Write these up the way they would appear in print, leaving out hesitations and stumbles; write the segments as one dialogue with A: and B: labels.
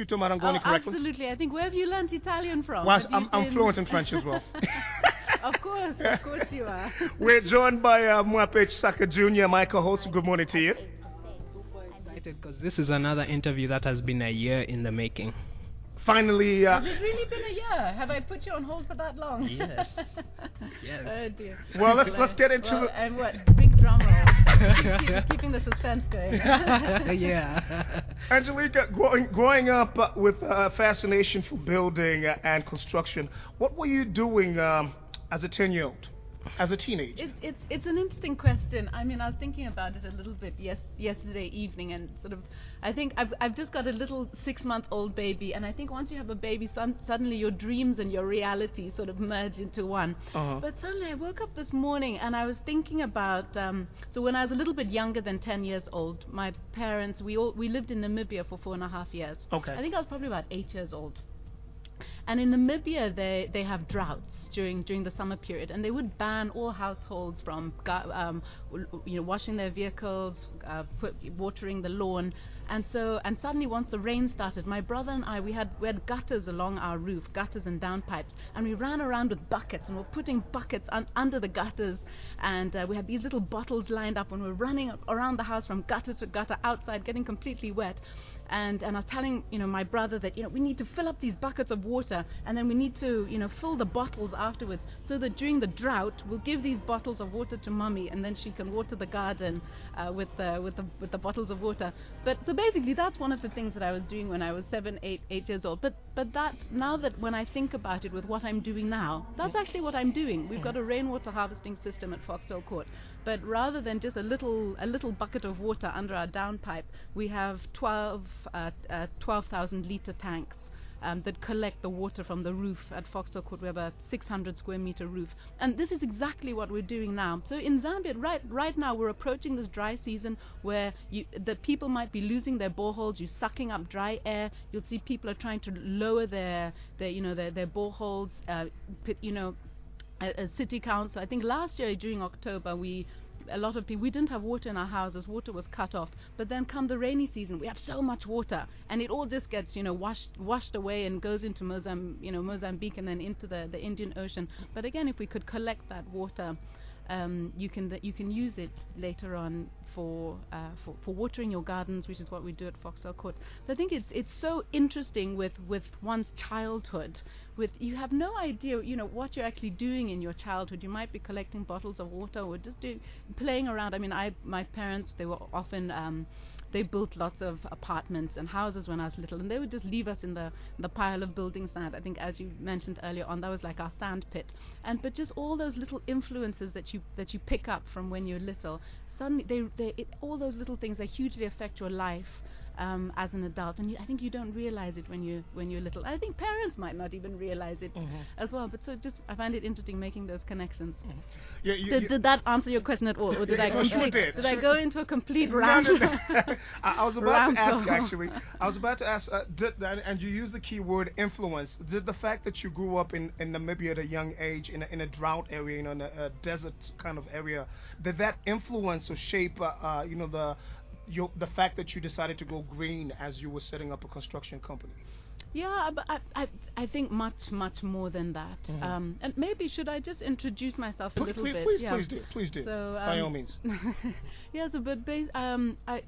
A: Chuto Marangoni correctly?
B: Absolutely. I think, where have you learnt Italian from?
A: Well, I'm fluent in French as well.
B: Of course you are.
A: We're joined by Mwape Saka Jr., my co-host. Good morning to you.
C: Excited because this is another interview that has been a year in the making.
A: Finally,
B: has it really been a year? Have I put you on hold for that long?
C: Yes. Yes.
B: Oh dear.
A: Well, let's get into
B: and what big drum roll. keeping the suspense going.
C: Yeah.
A: Angelika, growing up with a fascination for building and construction, what were you doing as a 10-year-old? As a teenager?
B: It's an interesting question. I mean, I was thinking about it a little bit yesterday evening, and sort of, I think I've just got a little 6-month-old baby, and I think once you have a baby, suddenly your dreams and your reality sort of merge into one. But suddenly I woke up this morning and I was thinking about, so when I was a little bit younger than 10 years old, my parents, we lived in Namibia for 4.5 years.
A: Okay.
B: I think I was probably about 8 years old. And in Namibia, they have droughts during the summer period, and they would ban all households from washing their vehicles, watering the lawn, and suddenly once the rain started, my brother and I we had gutters along our roof, gutters and downpipes, and we ran around with buckets and we're putting buckets under the gutters, and we had these little bottles lined up, and we're running around the house from gutter to gutter outside, getting completely wet. And I was telling my brother that we need to fill up these buckets of water, and then we need to fill the bottles afterwards, so that during the drought we'll give these bottles of water to mummy, and then she can water the garden with the bottles of water. But so basically that's one of the things that I was doing when I was 8 years old. But that, now that when I think about it with what I'm doing now, that's actually what I'm doing. We've got a rainwater harvesting system at Foxdale Court. But rather than just a little bucket of water under our downpipe, we have 12,000 litre tanks that collect the water from the roof at Foxdale Court. We have a 600 square meter roof, and this is exactly what we're doing now. So in Zambia, right now, we're approaching this dry season where the people might be losing their boreholes. You're sucking up dry air. You'll see people are trying to lower their boreholes. A city council, I think last year during October, a lot of people, we didn't have water in our houses. Water was cut off. But then come the rainy season, we have so much water, and it all just gets washed away and goes into Mozambique and then into the Indian Ocean. But again, if we could collect that water, you can use it later on for watering your gardens, which is what we do at Foxdale Court. So I think it's so interesting with one's childhood. You have no idea what you're actually doing in your childhood. You might be collecting bottles of water or just playing around. I mean, my parents, they were often they built lots of apartments and houses when I was little, and they would just leave us in the pile of buildings that, I think, as you mentioned earlier on, that was like our sand pit. But just all those little influences that you pick up from when you're little, suddenly all those little things, they hugely affect your life as an adult, and I think you don't realize it when you're little. I think parents might not even realize it as well. But I find it interesting making those connections. Did that answer your question at all, or did I go into a complete rant?
A: No. I was about to ask, actually. I was about to ask, and you used the key word influence. Did the fact that you grew up in Namibia at a young age, in a drought area, in a desert kind of area, did that influence or shape, the fact that you decided to go green as you were setting up a construction company?
B: Yeah, but I think much more than that. And maybe should I just introduce myself a little bit?
A: Please do.
B: So,
A: by all means.
B: Yeah, so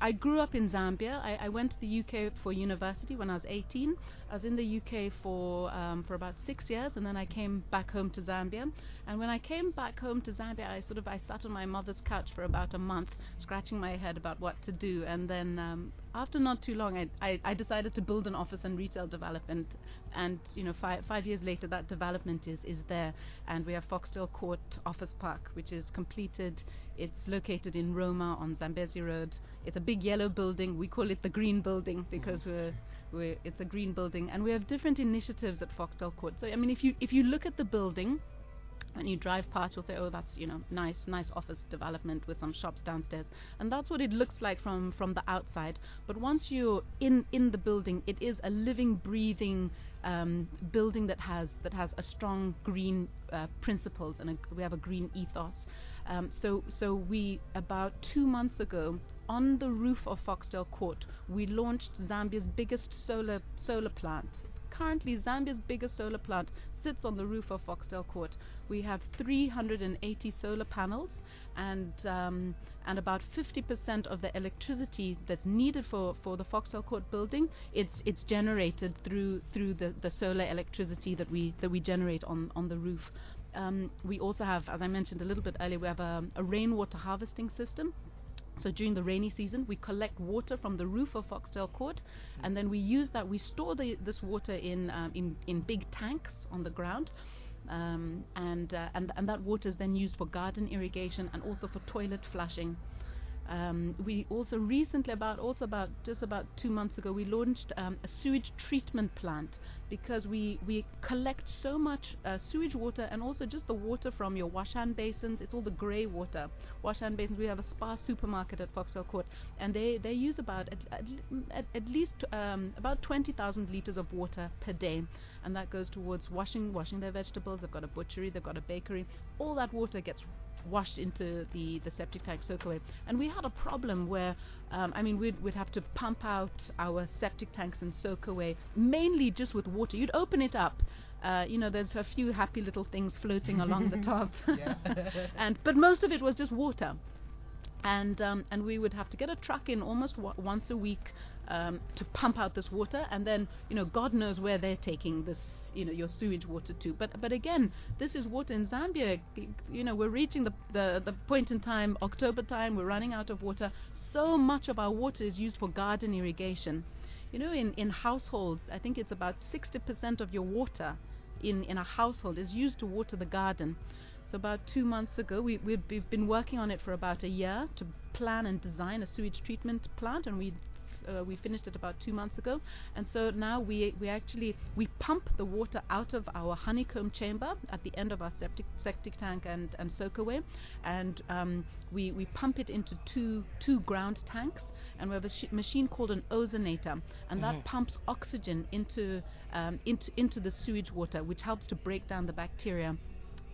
B: I grew up in Zambia. I went to the UK for university when I was 18. I was in the UK for about 6 years, and then I came back home to Zambia. And when I came back home to Zambia, I sat on my mother's couch for about a month, scratching my head about what to do. And then after not too long, I decided to build an office and retail development. And 5 years later, that development is there, and we have Foxdale Court Office Park, which is completed. It's located in Roma on Zambezi Road. It's a big yellow building. We call it the Green Building because it's a green building, and we have different initiatives at Foxdale Court. So I mean, if you look at the building, when you drive past, you'll say, oh, that's nice office development with some shops downstairs, and that's what it looks like from the outside. But once you're in the building, it is a living, breathing building that has a strong green principles, and we have a green ethos. So we, about 2 months ago, on the roof of Foxdale Court, we launched Zambia's biggest solar plant. Currently, Zambia's biggest solar plant sits on the roof of Foxdale Court. We have 380 solar panels, and about 50% of the electricity that's needed for the Foxdale Court building, it's generated through the solar electricity that we generate on the roof. We also have, as I mentioned a little bit earlier, we have a rainwater harvesting system. So during the rainy season, we collect water from the roof of Foxdale Court, and then we use that. We store this water in big tanks on the ground, and that water is then used for garden irrigation and also for toilet flushing. We also recently, about 2 months ago, we launched a sewage treatment plant, because we collect so much sewage water, and also just the water from your wash hand basins. It's all the grey water wash hand basins. We have a Spa supermarket at Foxdale Court, and they use about at least about 20,000 litres of water per day, and that goes towards washing their vegetables. They've got a butchery, they've got a bakery. All that water gets washed into the septic tank soak away. And we had a problem where we'd have to pump out our septic tanks and soak away, mainly just with water. You'd open it up, there's a few happy little things floating along the top, but most of it was just water. And we would have to get a truck in almost once a week to pump out this water, and then God knows where they're taking this, your sewage water to. But again, this is water in Zambia. We're reaching the point in time, October time. We're running out of water. So much of our water is used for garden irrigation. In households, I think it's about 60% of your water in a household is used to water the garden. So about 2 months ago, we've been working on it for about a year to plan and design a sewage treatment plant, and we finished it about 2 months ago. And so now we pump the water out of our honeycomb chamber at the end of our septic tank and soak away, and we pump it into two ground tanks, and we have a machine called an ozonator, and that pumps oxygen into the sewage water, which helps to break down the bacteria.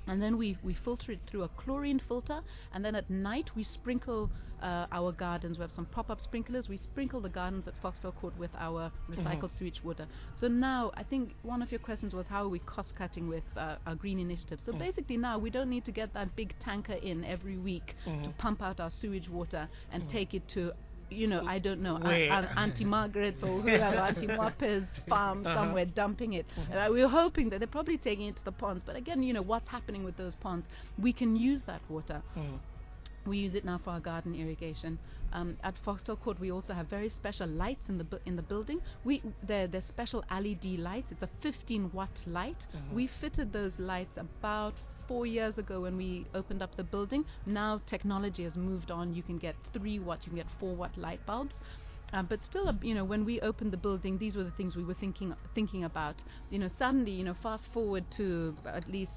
B: And then we filter it through a chlorine filter, and then at night we sprinkle our gardens. We have some pop-up sprinklers. We sprinkle the gardens at Foxdale Court with our recycled sewage water. So now, I think one of your questions was, how are we cost-cutting with our green initiative? So basically now we don't need to get that big tanker in every week to pump out our sewage water and take it to I don't know, Auntie Margaret's or whoever, Auntie Mwape's farm somewhere, dumping it. We're hoping that they're probably taking it to the ponds. But again, what's happening with those ponds? We can use that water. We use it now for our garden irrigation. At Foxdale Court, we also have very special lights in the building. They're special LED lights. It's a 15-watt light. We fitted those lights about 4 years ago when we opened up the building. Now technology has moved on. You can get 3-watt, you can get 4-watt light bulbs. But still, when we opened the building, these were the things we were thinking about. Suddenly, fast forward to at least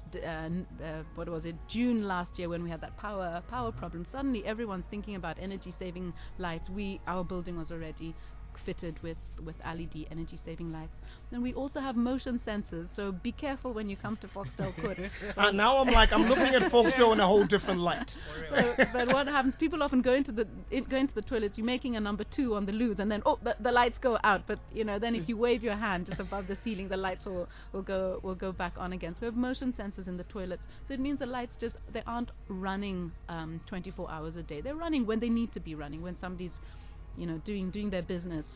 B: June last year, when we had that power problem. Suddenly, everyone's thinking about energy-saving lights. Our building was already fitted with LED energy saving lights. And we also have motion sensors, so be careful when you come to Foxdale Court.
A: Now I'm looking at Foxdale in a whole different light.
B: But what happens, people often go into the toilets, you're making a number 2 on the loos, and then the lights go out, but then if you wave your hand just above the ceiling, the lights will go back on again. So we have motion sensors in the toilets, so it means the lights they aren't running 24 hours a day. They're running when they need to be running, when somebody's doing their business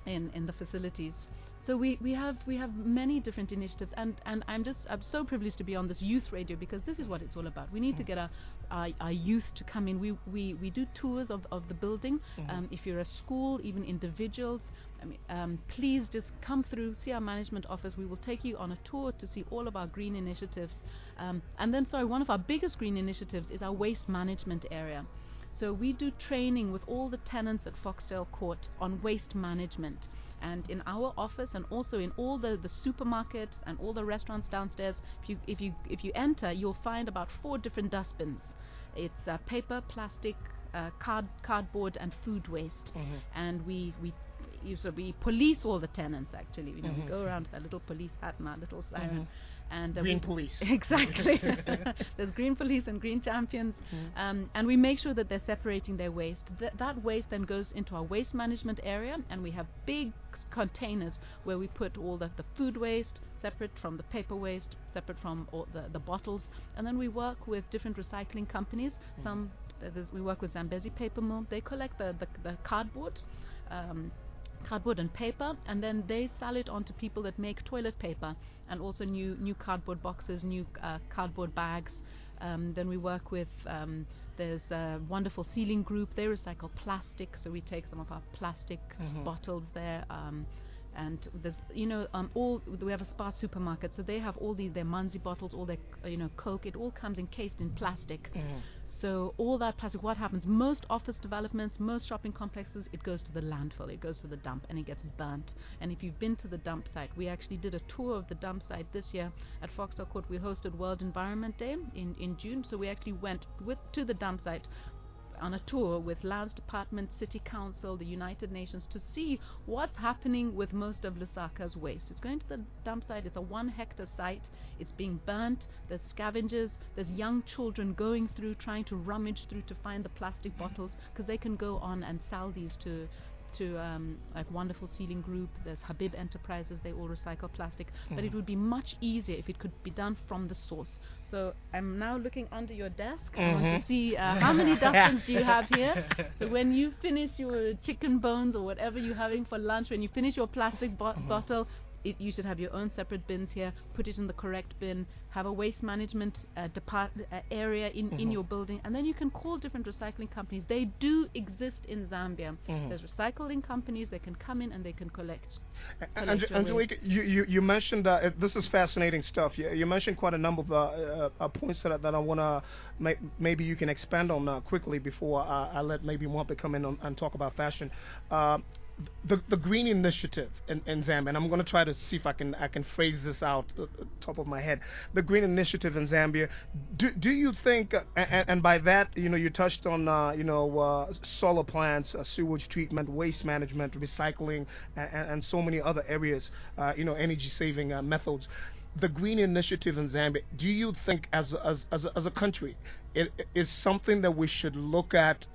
B: in the facilities. So we have many different initiatives, and I'm so privileged to be on this youth radio, because this is what it's all about. We need to get our youth to come in. We do tours of the building. If you're a school, even individuals, please just come through, see our management office. We will take you on a tour to see all of our green initiatives. And then, one of our biggest green initiatives is our waste management area. So we do training with all the tenants at Foxdale Court on waste management, and in our office, and also in all the supermarkets and all the restaurants downstairs. If you enter, you'll find about 4 different dustbins. It's paper, plastic, cardboard, and food waste. And we we police all the tenants. Actually, we go around with our little police hat and our little siren. And
A: green police.
B: Exactly. There's green police and green champions. And we make sure that they're separating their waste. That waste then goes into our waste management area, and we have big containers where we put all the food waste separate from the paper waste, separate from all the bottles. And then we work with different recycling companies. We work with Zambezi Paper Mill. They collect the cardboard and paper, and then they sell it on to people that make toilet paper and also new cardboard boxes, new cardboard bags. Then we work with there's a wonderful ceiling group. They recycle plastic, so we take some of our plastic bottles there. And there's we have a Spar supermarket, so they have all their Manzi bottles, all their Coke. It all comes encased in plastic. So all that plastic, what happens? Most office developments, most shopping complexes, it goes to the landfill, it goes to the dump, and it gets burnt. And if you've been to the dump site, we actually did a tour of the dump site this year at Foxdale Court. We hosted World Environment Day in June, so we actually went to the dump site on a tour with Lands Department, City Council, the United Nations, to see what's happening with most of Lusaka's waste. It's going to the dump site. It's a 1 hectare site. It's being burnt. There's scavengers. There's young children going through, trying to rummage through to find the plastic bottles, because they can go on and sell these to like Wonderful Ceiling Group. There's Habib Enterprises. They all recycle plastic. But it would be much easier if it could be done from the source. So I'm now looking under your desk. I want to see how many dustbins do you have here. So when you finish your chicken bones or whatever you're having for lunch, when you finish your plastic bottle, you should have your own separate bins here. Put it in the correct bin. Have a waste management area in your building, and then you can call different recycling companies. They do exist in Zambia. There's recycling companies. They can come in and they can collect.
A: Angelika, you mentioned this is fascinating stuff. You mentioned quite a number of points that I want to maybe you can expand on quickly before I let maybe Mwampe come in and talk about fashion. The green initiative in Zambia, and I'm going to try to see if I can phrase this out top of my head. The green initiative in Zambia. Do you think, and by that you touched on solar plants, sewage treatment, waste management, recycling, and so many other areas, energy saving methods. The green initiative in Zambia. Do you think, as a country, it is something that we should look at?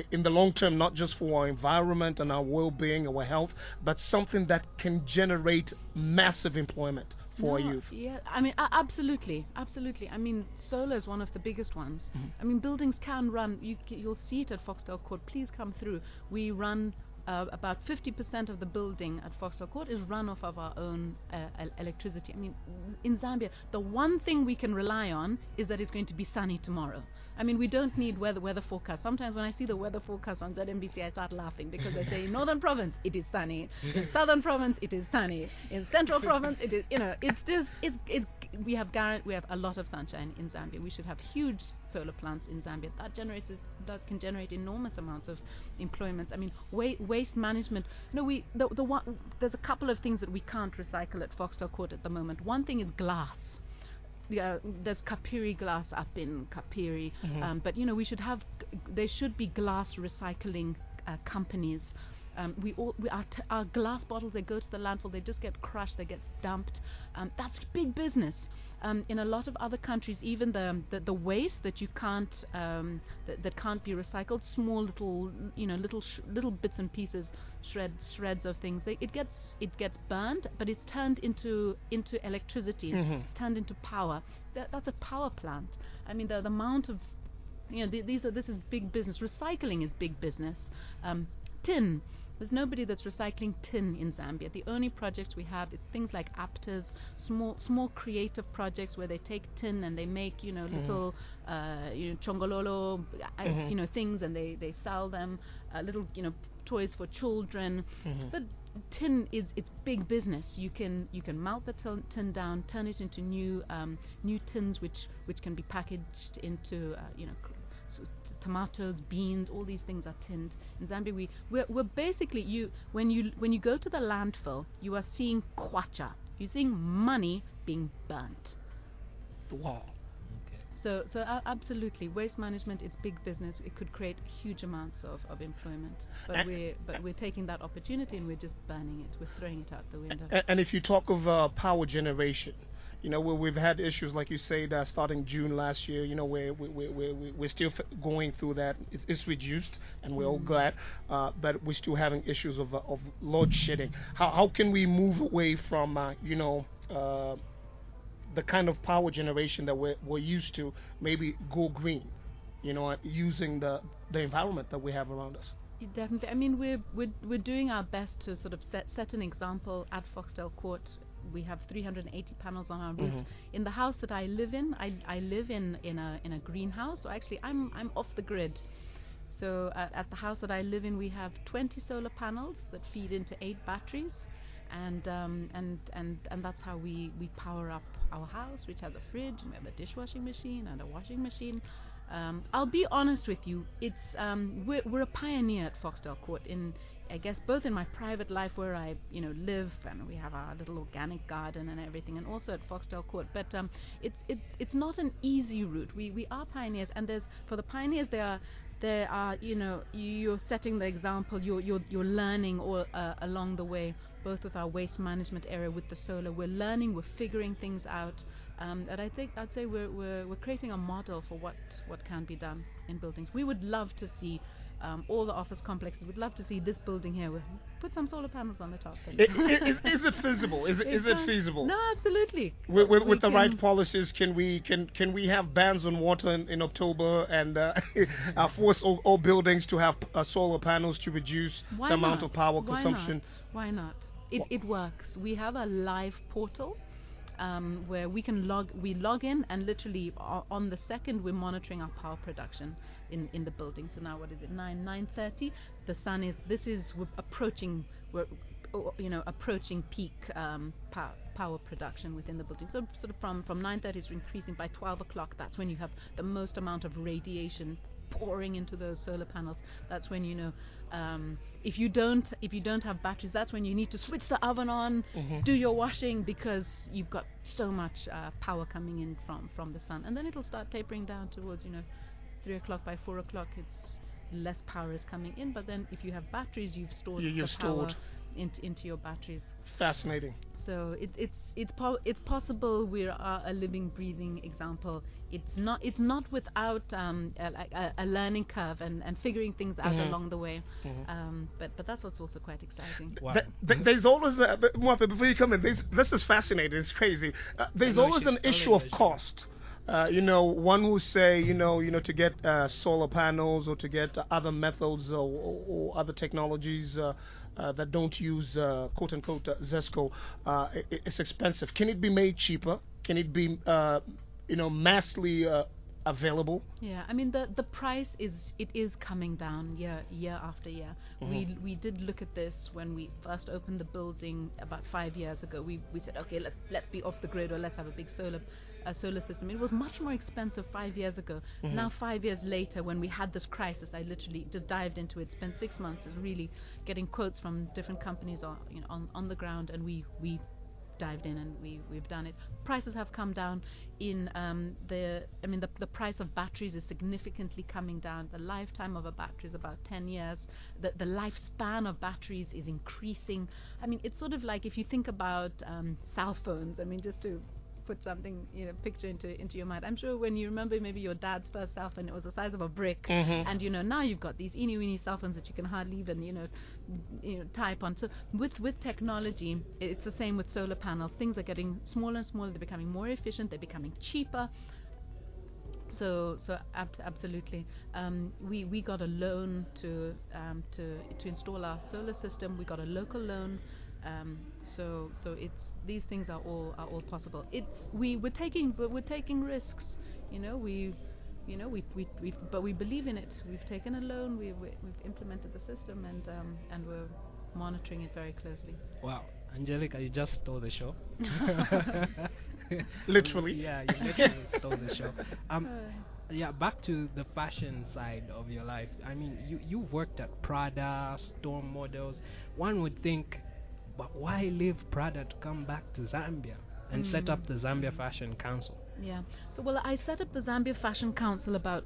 A: In the long term, not just for our environment and our well-being, our health, but something that can generate massive employment for our youth.
B: Yeah, I mean, absolutely. I mean, solar is one of the biggest ones. I mean, buildings can run. You'll see it at Foxdale Court. Please come through. We run about 50% of the building at Foxdale Court is run off of our own electricity. I mean, in Zambia, the one thing we can rely on is that it's going to be sunny tomorrow. I mean, we don't need weather forecast. Sometimes when I see the weather forecast on ZNBC, I start laughing because they say in Northern Province it is sunny, in Southern Province it is sunny, in Central Province it is. We have a lot of sunshine in Zambia. We should have huge solar plants in Zambia. That can generate enormous amounts of employments. I mean, waste management. There's a couple of things that we can't recycle at Foxdale Court at the moment. One thing is glass. There's Kapiri glass up in Kapiri, but there should be glass recycling companies. Our glass bottles, they go to the landfill, they just get crushed, they get dumped. That's big business. In a lot of other countries, even the waste that you can't that can't be recycled, small little bits and pieces, shreds of things, it gets burned, but it's turned into electricity. It's turned into power. That's a power plant. I mean, the amount of this is big business. Recycling is big business. Tin. There's nobody that's recycling tin in Zambia. The only projects we have is things like APTAs, small creative projects where they take tin and they make little chongololo things, and they sell them, little toys for children. But tin it's big business. You can melt the tin down, turn it into new tins which can be packaged into tomatoes, beans, all these things are tinned. In Zambia, we're basically when you go to the landfill, you are seeing kwacha. You're seeing money being burnt.
A: Wow.
B: Absolutely, waste management is big business. It could create huge amounts of employment, but we're taking that opportunity and we're just burning it. We're throwing it out the window.
A: And if you talk of power generation, we've had issues like you say that starting June last year. Where we're still going through that. It's reduced, and we're all glad, but we're still having issues of load shedding. How can we move away from the kind of power generation that we're used to, maybe go green, using the environment that we have around us?
B: Definitely. I mean, we're doing our best to sort of set an example at Foxdale Court. We have 380 panels on our roof. In the house that I live in, I live in a greenhouse. So actually, I'm off the grid. So at the house that I live in, we have 20 solar panels that feed into 8 batteries. And that's how we power up our house, which has a fridge, and we have a dishwashing machine and a washing machine. I'll be honest with you, we're a pioneer at Foxdale Court in, I guess, both in my private life where I live, and we have our little organic garden and everything, and also at Foxdale Court. But it's not an easy route. We are pioneers, and for the pioneers there are you're setting the example. You're learning all along the way. Both with our waste management area, with the solar, we're learning, we're figuring things out, and I'd say we're creating a model for what can be done in buildings. We would love to see all the office complexes. We'd love to see this building here. We'll put some solar panels on the top.
A: Is it feasible? Is it feasible?
B: No, absolutely.
A: With the right policies, can we have bans on water in October and force all buildings to have solar panels to reduce the amount of power consumption?
B: Why not? It works. We have a live portal where we log in, and literally on the second we're monitoring our power production in the building. So now what is it, 9:30? The sun is, we're approaching peak power production within the building. So sort of from 9:30 it's increasing. By 12 o'clock, that's when you have the most amount of radiation pouring into those solar panels. That's when if you don't have batteries, that's when you need to switch the oven on, do your washing, because you've got so much power coming in from the sun. And then it'll start tapering down towards 3 o'clock. By 4 o'clock it's less power is coming in, but then if you have batteries, you've stored the power into your batteries.
A: Fascinating.
B: So it's possible. We are a living, breathing example. It's not without a learning curve and figuring things out along the way. But that's what's also quite exciting.
C: Wow.
A: There's always before you come in. This is fascinating. It's crazy. There's always an issue of cost. One will say, to get solar panels or to get other methods or other technologies that don't use quote unquote ZESCO, it's expensive. Can it be made cheaper? Can it be massively available?
B: Yeah, I mean the price is coming down year after year. We did look at this when we first opened the building about 5 years ago. We said, okay, let's be off the grid, or let's have a big solar system. It was much more expensive 5 years ago. Now 5 years later, when we had this crisis, I literally just dived into it. Spent 6 months is really getting quotes from different companies on the ground, and we dived in and we've done it. Prices have come down. The price of batteries is significantly coming down. The lifetime of a battery is about 10 years. The lifespan of batteries is increasing. I mean, it's sort of like if you think about cell phones. I mean, just to put something, picture into your mind. I'm sure when you remember maybe your dad's first cell phone, it was the size of a brick, and now you've got these weeny cell phones that you can hardly even type on. So with technology, it's the same with solar panels. Things are getting smaller and smaller. They're becoming more efficient. They're becoming cheaper. So absolutely, we got a loan to install our solar system. We got a local loan. So it's, these things are all possible. We're taking risks, but we believe in it. We've taken a loan. We've implemented the system, and we're monitoring it very closely.
C: Wow, Angelika, you just stole the show.
A: Literally.
C: Yeah, you literally stole the show. Yeah, back to the fashion side of your life. I mean, you worked at Prada, Storm Models. One would think, but why leave Prada to come back to Zambia? and set up the Zambia Fashion Council.
B: Yeah. So, well, I set up the Zambia Fashion Council about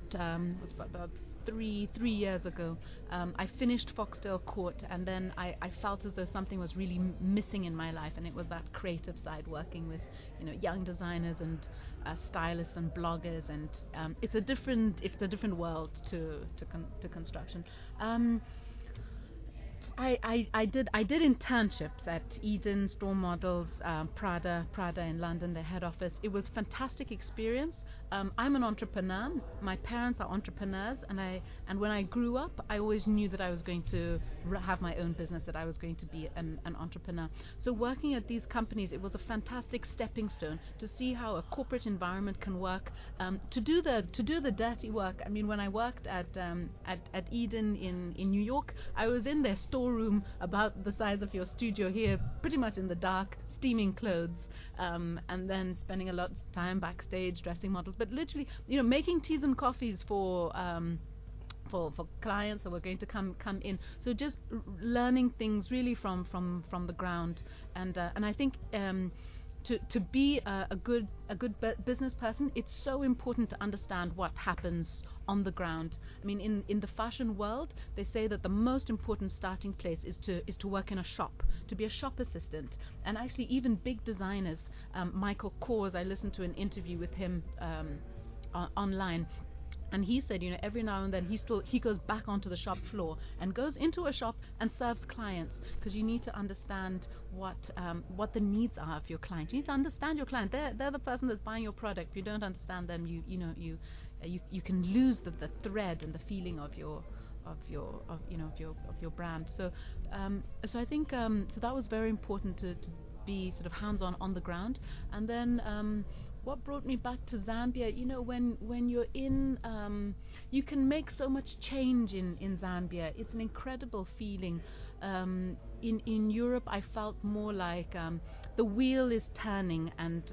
B: 3 years ago. I finished Foxdale Court, and then I felt as though something was really missing in my life, and it was that creative side, working with young designers and stylists and bloggers, and it's a different world to construction. I did internships at Eden, Store Models, Prada in London, their head office. It was a fantastic experience. I'm an entrepreneur. My parents are entrepreneurs, and when I grew up, I always knew that I was going to have my own business, that I was going to be an entrepreneur. So working at these companies, it was a fantastic stepping stone to see how a corporate environment can work, to do the dirty work. I mean, when I worked at Eden in New York, I was in their storeroom about the size of your studio here, pretty much in the dark, steaming clothes, and then spending a lot of time backstage dressing models, but literally making teas and coffees for clients that were going to come in. So just learning things really from the ground, and I think to be a good business person, it's so important to understand what happens on the ground. I mean, in the fashion world, they say that the most important starting place is to work in a shop, to be a shop assistant. And actually, even big designers, Michael Kors, I listened to an interview with him online. And he said, every now and then he goes back onto the shop floor and goes into a shop and serves clients, because you need to understand what the needs are of your client. You need to understand your client. They're the person that's buying your product. If you don't understand them, you can lose the thread and the feeling of your brand. So I think so that was very important to be sort of hands-on on the ground. And then what brought me back to Zambia, when you're in, you can make so much change in Zambia. It's an incredible feeling. In Europe, I felt more like the wheel is turning, and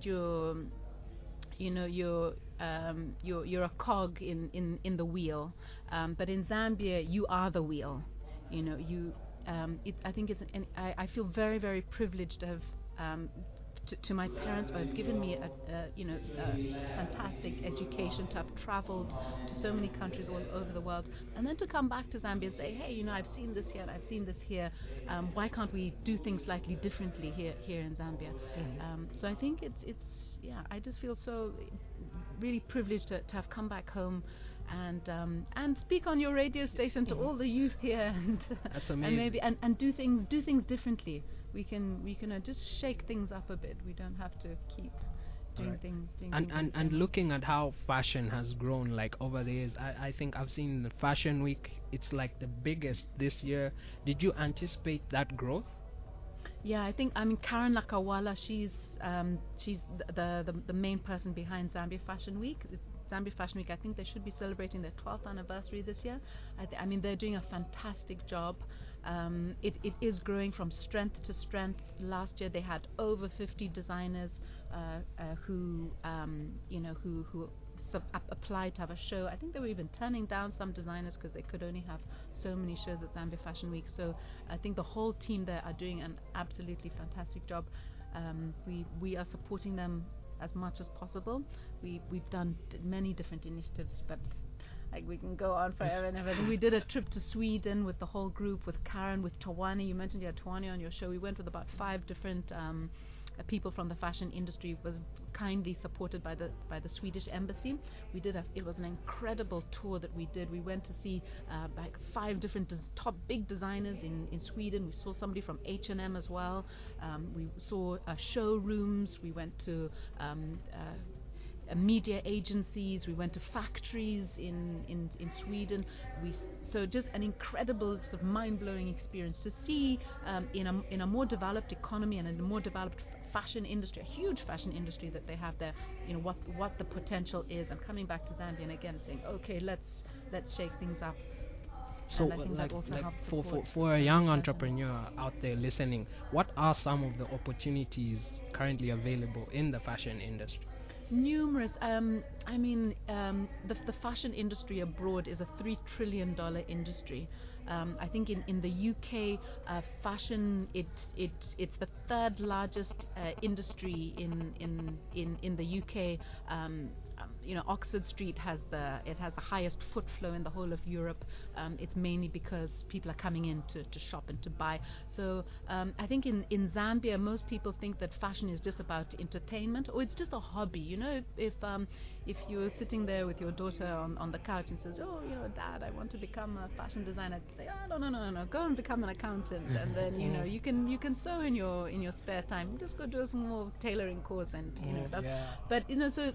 B: you're a cog in the wheel. But in Zambia, you are the wheel. I think I feel very, very privileged to have. To my parents, who have given me a fantastic education, to have traveled to so many countries all over the world, and then to come back to Zambia and say, hey, I've seen this here and I've seen this here. Why can't we do things slightly differently here in Zambia? So I think I just feel so really privileged to have come back home and speak on your radio station to all the youth here,
C: That's amazing.
B: and do things differently. We can just shake things up a bit. We don't have to keep doing things.
C: And looking at how fashion has grown, like over the years, I think I've seen the Fashion Week. It's like the biggest this year. Did you anticipate that growth?
B: Yeah, I think Karen Lakawala. She's the main person behind Zambia Fashion Week. Zambia Fashion Week, I think they should be celebrating their 12th anniversary this year. I mean, they're doing a fantastic job. It is growing from strength to strength. Last year they had over 50 designers who applied to have a show. I think they were even turning down some designers because they could only have so many shows at Zambia Fashion Week. So I think the whole team there are doing an absolutely fantastic job. We are supporting them as much as possible. We've done many different initiatives, but we can go on forever and ever. We did a trip to Sweden with the whole group, with Karen, with Tawani. You mentioned you had Tawani on your show. We went with about 5 different people from the fashion industry. It was kindly supported by the Swedish embassy. It was an incredible tour that we did. We went to see 5 different top big designers in Sweden. We saw somebody from H&M as well. We saw showrooms. We went to media agencies. We went to factories in Sweden. So just an incredible, sort of mind-blowing experience to see in a more developed economy and in a more developed fashion industry, a huge fashion industry that they have there, what the potential is, and coming back to Zambia and again saying, okay, let's shake things up.
C: So for a young entrepreneur out there listening, what are some of the opportunities currently available in the fashion industry?
B: Numerous. The fashion industry abroad is a $3 trillion industry. I think in the UK, fashion it's the third largest industry in the UK. Oxford Street has the highest foot flow in the whole of Europe. It's mainly because people are coming in to shop and to buy. So I think in Zambia, most people think that fashion is just about entertainment, or it's just a hobby. If you're sitting there with your daughter on the couch and says, "Oh, Dad, I want to become a fashion designer," I'd say, "Oh, no, go and become an accountant, and then you can sew in your spare time. Just go do a small tailoring course, and that's."
C: Yeah.
B: But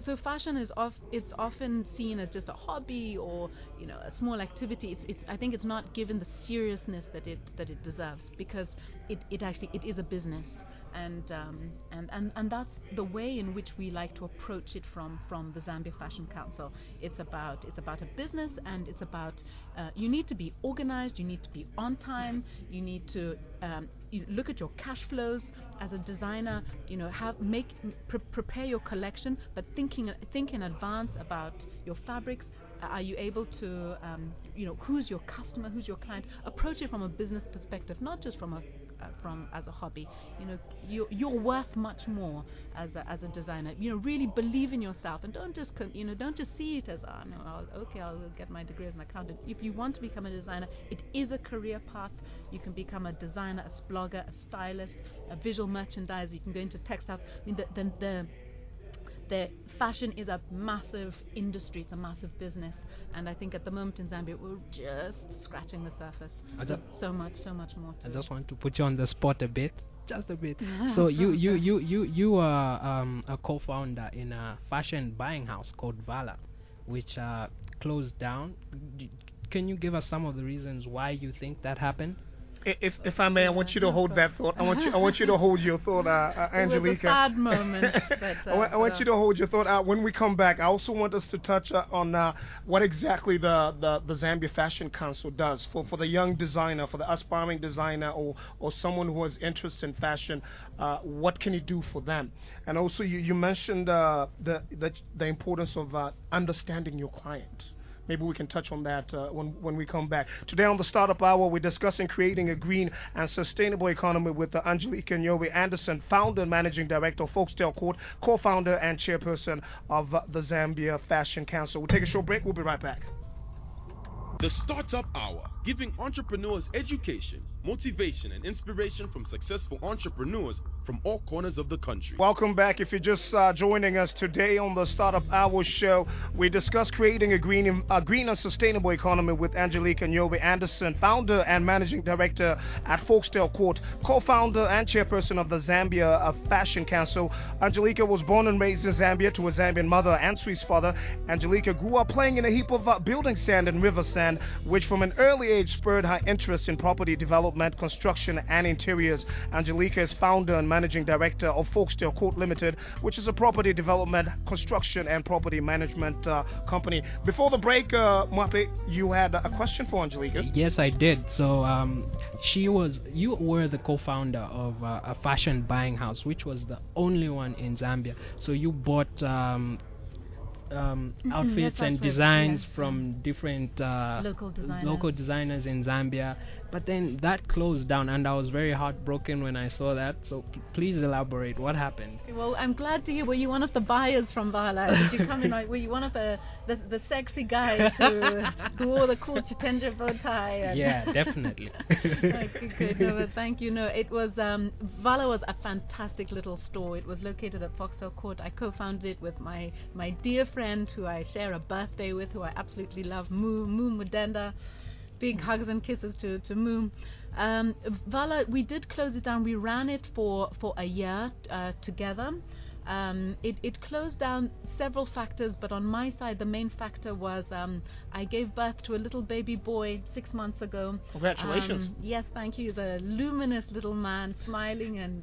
B: so fashion is it's often seen as just a hobby or a small activity. I think it's not given the seriousness that it deserves, because it is a business. And that's the way in which we like to approach it from the Zambia Fashion Council. It's about a business, and it's about you need to be organized, you need to be on time, you need to you look at your cash flows as a designer. Prepare your collection, but think in advance about your fabrics. Are you able to who's your customer, who's your client? Approach it from a business perspective, not just from as a hobby. You're worth much more as a designer. Really believe in yourself, and don't just see it as I'll get my degree as an accountant. If you want to become a designer, it is a career path. You can become a designer, a blogger, a stylist, a visual merchandiser. You can go into textiles. The fashion is a massive industry, it's a massive business, and I think at the moment in Zambia we're just scratching the surface. So much more to
C: I just want to put you on the spot a bit, just a bit. So you are a co-founder in a fashion buying house called Vala, which closed down. Can you give us some of the reasons why you think that happened?
A: If I may, I want you to hold that thought. I want you to hold your thought, Angelika.
B: It was a sad moment. But,
A: I want you to hold your thought. When we come back, I also want us to touch on what exactly the Zambia Fashion Council does for the young designer, for the aspiring designer, or someone who has interest in fashion. What can you do for them? And also, you mentioned the importance of understanding your client. Maybe we can touch on that when we come back. Today on the Startup Hour, we're discussing creating a green and sustainable economy with Angelika Andersen, founder and managing director of Foxdale Court, co-founder and chairperson of the Zambia Fashion Council. We'll take a short break. We'll be right back.
D: The Startup Hour, giving entrepreneurs education, motivation, and inspiration from successful entrepreneurs from all corners of the country.
A: Welcome back. If you're just joining us today on the Startup Hour show, we discuss creating a green and sustainable economy with Angelika Andersen, founder and managing director at Foxdale Court, co-founder and chairperson of the Zambia Fashion Council. Angelika was born and raised in Zambia to a Zambian mother and Swiss father. Angelika grew up playing in a heap of building sand and river sand, which from an early age spurred her interest in property development, construction, and interiors. Angelika is founder and managing director of Foxdale Court Limited, which is a property development, construction, and property management company. Before the break, Mwape, you had a question for Angelika?
C: Yes, I did. So you were the co-founder of a fashion buying house, which was the only one in Zambia. So you bought outfits and designs from different local designers in Zambia, but then that closed down, and I was very heartbroken when I saw that. So please elaborate, what happened?
B: Well, I'm glad to hear. Were you one of the buyers from Vala? Did you come in? Were you one of the sexy guys who wore the cool Chitenja bow tie?
C: Yeah, definitely.
B: Okay, no, but thank you. No, it was Vala was a fantastic little store. It was located at Foxdale Court. I co-founded it with my dear friend who I share a birthday with, who I absolutely love, Moo Mudenda. Big hugs and kisses to Moo. Vala, we did close it down. We ran it for a year together. It closed down, several factors, but on my side the main factor was I gave birth to a little baby boy 6 months ago.
A: Congratulations.
B: Yes, thank you. He's a luminous little man, smiling and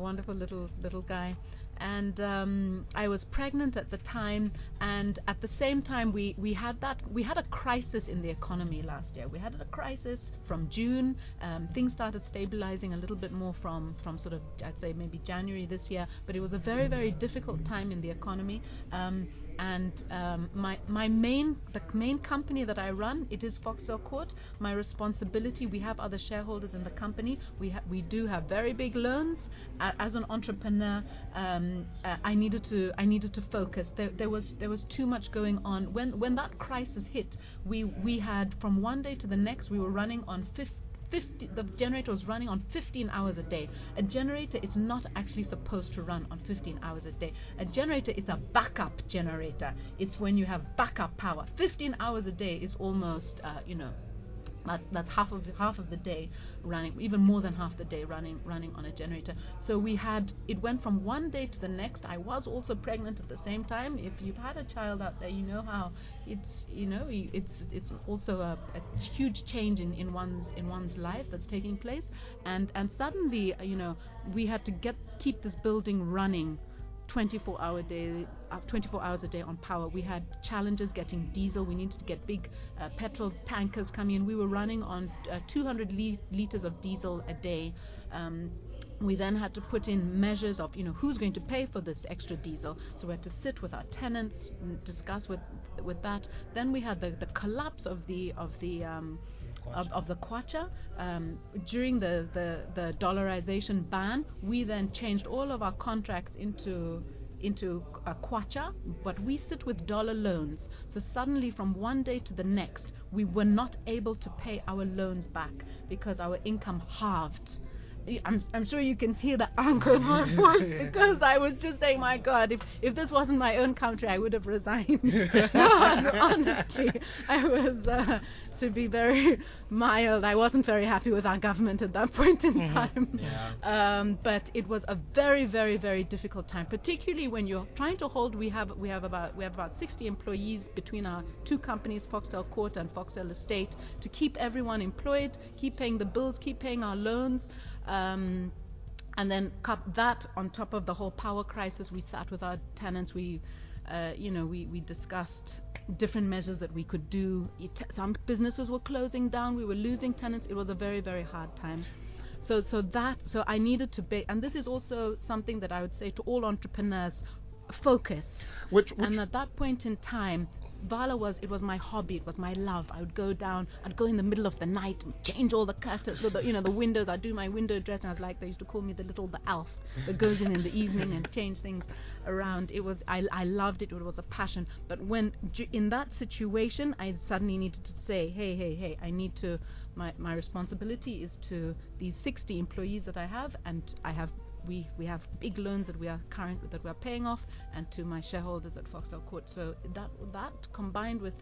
B: wonderful little guy. And I was pregnant at the time, and at the same time we had a crisis in the economy last year. We had a crisis from June. Things started stabilizing a little bit more from sort of, I'd say maybe January this year, but it was a very, very difficult time in the economy. and the main company that I run, it is Foxdale Court. My responsibility, we have other shareholders in the company. We do have very big loans. As an entrepreneur, I needed to focus. There was too much going on. When that crisis hit, we had, from one day to the next, we were running on 50, the generator was running on 15 hours a day. A generator is not actually supposed to run on 15 hours a day. A generator is a backup generator. It's when you have backup power. 15 hours a day is almost, that's half of the day running, even more than half the day running on a generator. So it went from one day to the next. I was also pregnant at the same time. If you've had a child out there, you know how it's also a huge change in one's life that's taking place. And suddenly, we had to keep this building running 24 hours a day on power. We had challenges getting diesel. We needed to get big petrol tankers coming in. We were running on 200 liters of diesel a day. We then had to put in measures of who's going to pay for this extra diesel. So we had to sit with our tenants and discuss with that. Then we had the collapse of the kwacha. During the dollarization ban, we then changed all of our contracts into a kwacha, but we sit with dollar loans. So suddenly, from one day to the next, we were not able to pay our loans back because our income halved. I'm sure you can hear the anger in my voice because I was just saying, my God, if this wasn't my own country, I would have resigned. Honestly, I was, to be very mild, I wasn't very happy with our government at that point in time. Yeah. But it was a very, very, very difficult time, particularly when you're trying to hold. We have about 60 employees between our two companies, Foxdale Court and Foxdale Estate, to keep everyone employed, keep paying the bills, keep paying our loans. And then that on top of the whole power crisis, we sat with our tenants. We discussed different measures that we could do. Some businesses were closing down. We were losing tenants. It was a very, very hard time. So I needed to and this is also something that I would say to all entrepreneurs: focus. And at that point in time, Vala was my hobby, it was my love. I would go in the middle of the night and change all the curtains, the windows. I'd do my window dressing. I was like, they used to call me the elf that goes in the evening and change things around. I loved it. It was a passion. But when in that situation, I suddenly needed to say, hey, I need to. My responsibility is to these 60 employees that I have, and we have big loans that we are paying off, and to my shareholders at Foxdale Court. So that combined with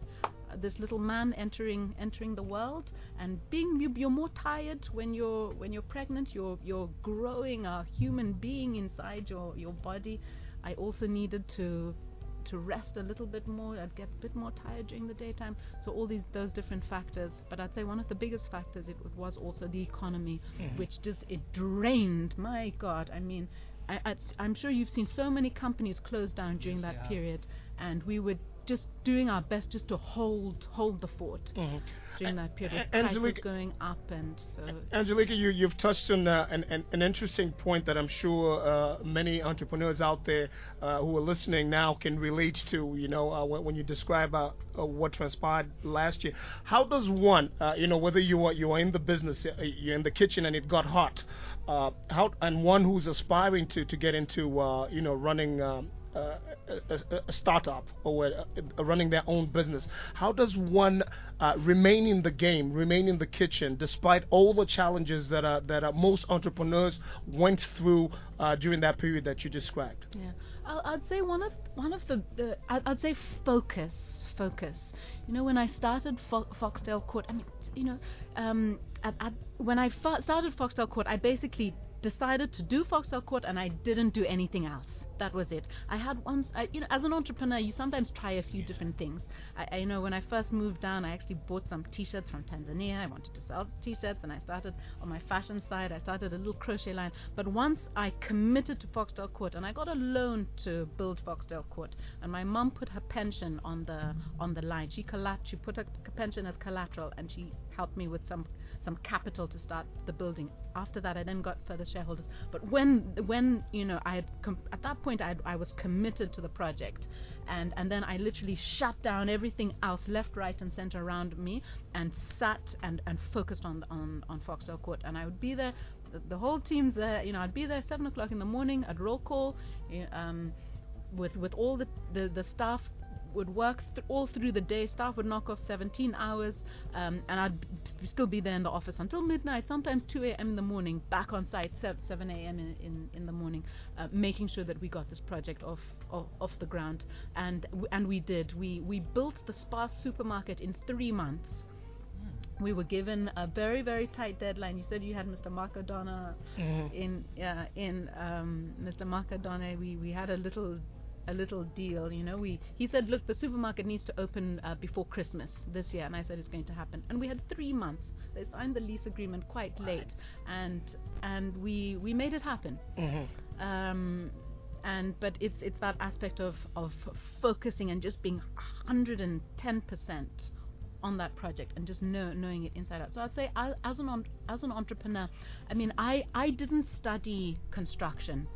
B: this little man entering the world, and you're more tired when you're pregnant. You're growing a human being inside your body. I also needed to rest a little bit more. I'd get a bit more tired during the daytime. So all those different factors. But I'd say one of the biggest factors was also the economy, which it drained. My God, I mean, I'm sure you've seen so many companies close down during that period, and we were just doing our best just to hold the fort during that period. Prices going up, and so.
A: Angelika, you've touched on an interesting point that I'm sure many entrepreneurs out there who are listening now can relate to. When you describe what transpired last year, how does one, whether you are in the business, you're in the kitchen and it got hot, and one who's aspiring to get into running a startup or running their own business, how does one remain in the game, remain in the kitchen, despite all the challenges that most entrepreneurs went through during that period that you described?
B: Yeah, I'd say one of the I'd say focus. When I started Foxdale Court, when I started Foxdale Court, I basically decided to do Foxdale Court, and I didn't do anything else. That was it. I had once, as an entrepreneur, you sometimes try a few different things. I know when I first moved down, I actually bought some T-shirts from Tanzania. I wanted to sell T-shirts, and I started on my fashion side. I started a little crochet line. But once I committed to Foxdale Court, and I got a loan to build Foxdale Court, and my mum put her pension on the line. She put her pension as collateral, and she helped me with some some capital to start the building. After that, I then got further shareholders. But when you know, at that point I was committed to the project, and then I literally shut down everything else, left, right, and center around me, and sat and focused on Foxdale Court. And I would be there, the whole team's there. You know, I'd be there 7 o'clock in the morning. I'd roll call, with all the staff. Would work all through the day. Staff would knock off 17 hours, and I'd still be there in the office until midnight, sometimes 2 a.m. in the morning, back on site 7 a.m. in the morning, making sure that we got this project off the ground. And we did. We built the Spa supermarket in 3 months. We were given a very, very tight deadline. You said you had Mr. Mark O'Donnell in Mr. Mark O'Donnell. We had a little deal, you know. He said, look, the supermarket needs to open before Christmas this year, and I said it's going to happen. And we had 3 months. They signed the lease agreement quite late, and we made it happen. But it's that aspect of focusing and just being 110% on that project and just knowing it inside out. So I'd say as an entrepreneur, I mean, I didn't study construction.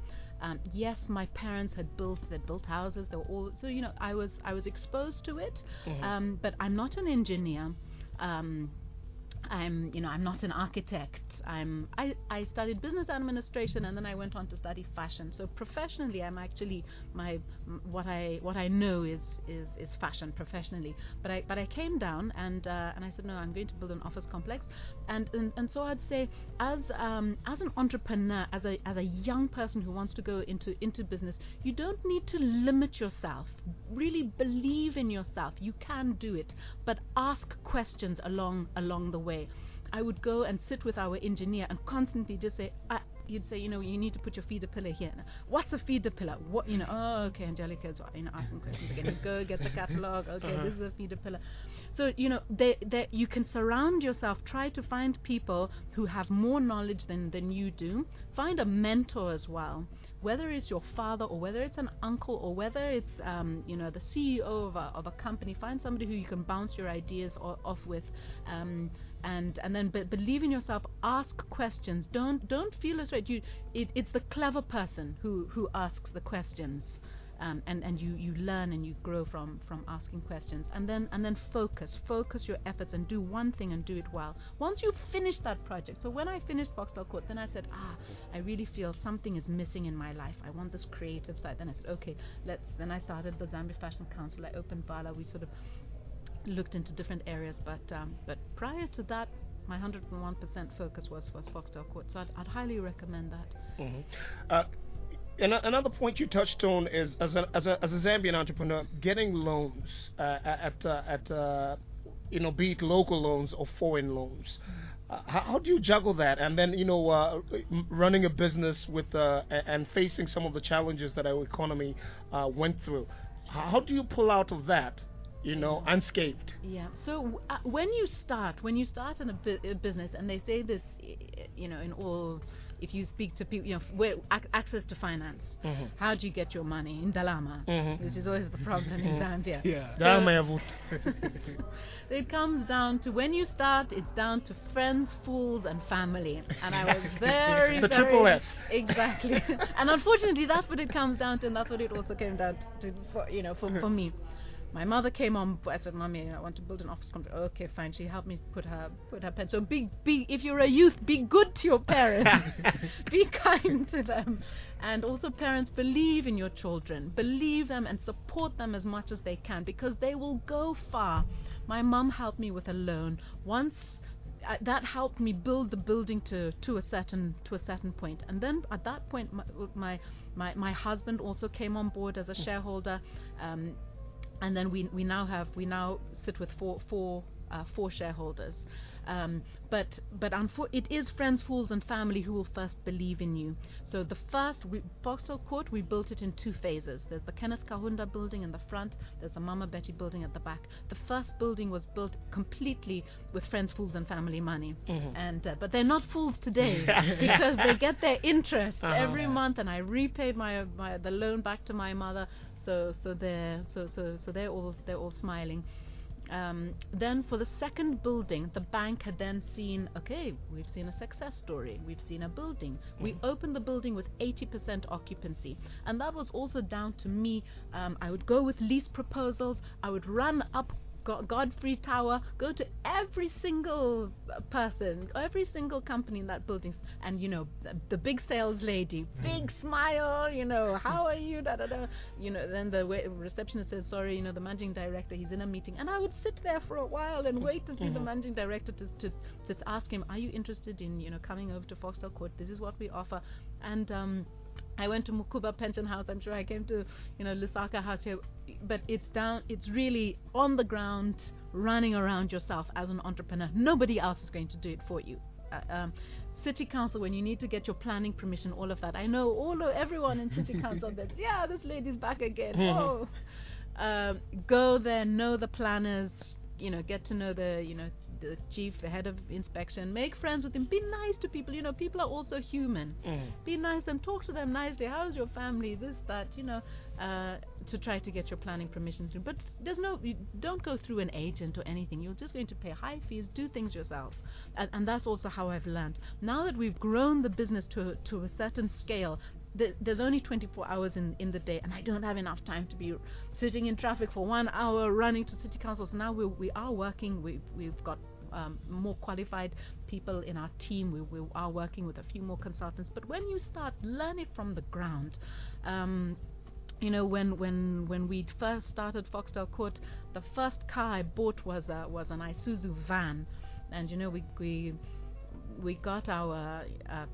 B: Yes, my parents had built houses. They were all, so you know, I was exposed to it. But I'm not an engineer. I'm not an architect. I studied business administration, and then I went on to study fashion. So professionally, I'm actually what I know is fashion professionally. But I came down and I said, no, I'm going to build an office complex. And so I'd say as an entrepreneur, as a young person who wants to go into business, you don't need to limit yourself. Really believe in yourself. You can do it, but ask questions along the way. I would go and sit with our engineer and constantly just say, you'd say, you know, you need to put your feeder pillar here. What's a feeder pillar? What, you know, oh, okay, Angelika is, you know, asking questions again. You go get the catalog. Okay, this is a feeder pillar. So, you know, you can surround yourself. Try to find people who have more knowledge than you do. Find a mentor as well. Whether it's your father or whether it's an uncle or whether it's you know, the CEO of a company, find somebody who you can bounce your ideas off with, and then believe in yourself. Ask questions. Don't feel afraid. It's the clever person who asks the questions. And you learn and you grow from asking questions, and then focus your efforts and do one thing and do it well. Once you finish that project, so when I finished Foxdale Court, then I said, I really feel something is missing in my life. I want this creative side. Then I said, okay, then I started the Zambia Fashion Council. I opened Vala. We sort of looked into different areas, but prior to that, my 101% focus was Foxdale Court. So I'd highly recommend that.
A: And another point you touched on is, as a Zambian entrepreneur, getting loans you know, be it local loans or foreign loans. How do you juggle that? And then, you know, running a business with and facing some of the challenges that our economy went through. How do you pull out of that, you know, unscathed?
B: Yeah. So when you start in a business, and they say this, you know, in all. If you speak to people, you know, where access to finance, how do you get your money in Dalama, which is always the problem in Zambia.
A: Yeah.
B: So it comes down to, when you start, it's down to friends, fools, and family. And I was very,
A: the
B: very
A: triple S.
B: Exactly. And unfortunately, that's what it comes down to, and that's what it also came down to for me. My mother came on. I said, "Mommy, I want to build an office complex." Okay, fine. She helped me put her pen. So be if you're a youth, be good to your parents. Be kind to them, and also parents, believe in your children. Believe them and support them as much as they can, because they will go far. My mum helped me with a loan once. That helped me build the building to a certain point, and then at that point, my husband also came on board as a shareholder. And then we now sit with four shareholders, but it is friends, fools, and family who will first believe in you. So the first Foxdale Court, we built it in 2 phases. There's the Kenneth Kahunda building in the front. There's the Mama Betty building at the back. The first building was built completely with friends, fools, and family money, and but they're not fools today because they get their interest every month, and I repaid the loan back to my mother. So they're all smiling. Then for the second building, the bank had then seen, okay, we've seen a success story. We've seen a building. We opened the building with 80% occupancy. And that was also down to me. I would go with lease proposals. I would run up Godfrey Tower, go to every single person, every single company in that building, and the big sales lady, big smile, how are you, da da da, then the receptionist says, sorry, the managing director, he's in a meeting, and I would sit there for a while and wait to see the managing director to ask him, are you interested in coming over to Foxdale Court? This is what we offer. And I went to Mukuba Pension House. I'm sure I came to Lusaka House here, but it's really on the ground, running around yourself as an entrepreneur. Nobody else is going to do it for you. City council, when you need to get your planning permission, all of that. I know everyone in city council that this lady's back again. Go there, know the planners, get to know the chief, the head of inspection, make friends with him, be nice to people. People are also human. Be nice and talk to them nicely. How's your family? This, that, to try to get your planning permission through. But you don't go through an agent or anything. You're just going to pay high fees, do things yourself. And that's also how I've learned. Now that we've grown the business to a certain scale, there's only 24 hours in the day, and I don't have enough time to be sitting in traffic for 1 hour running to city council. So now we are working. We've got more qualified people in our team. We are working with a few more consultants. But when you start, learn it from the ground. When we first started Foxdale Court, the first car I bought was an Isuzu van, and we got our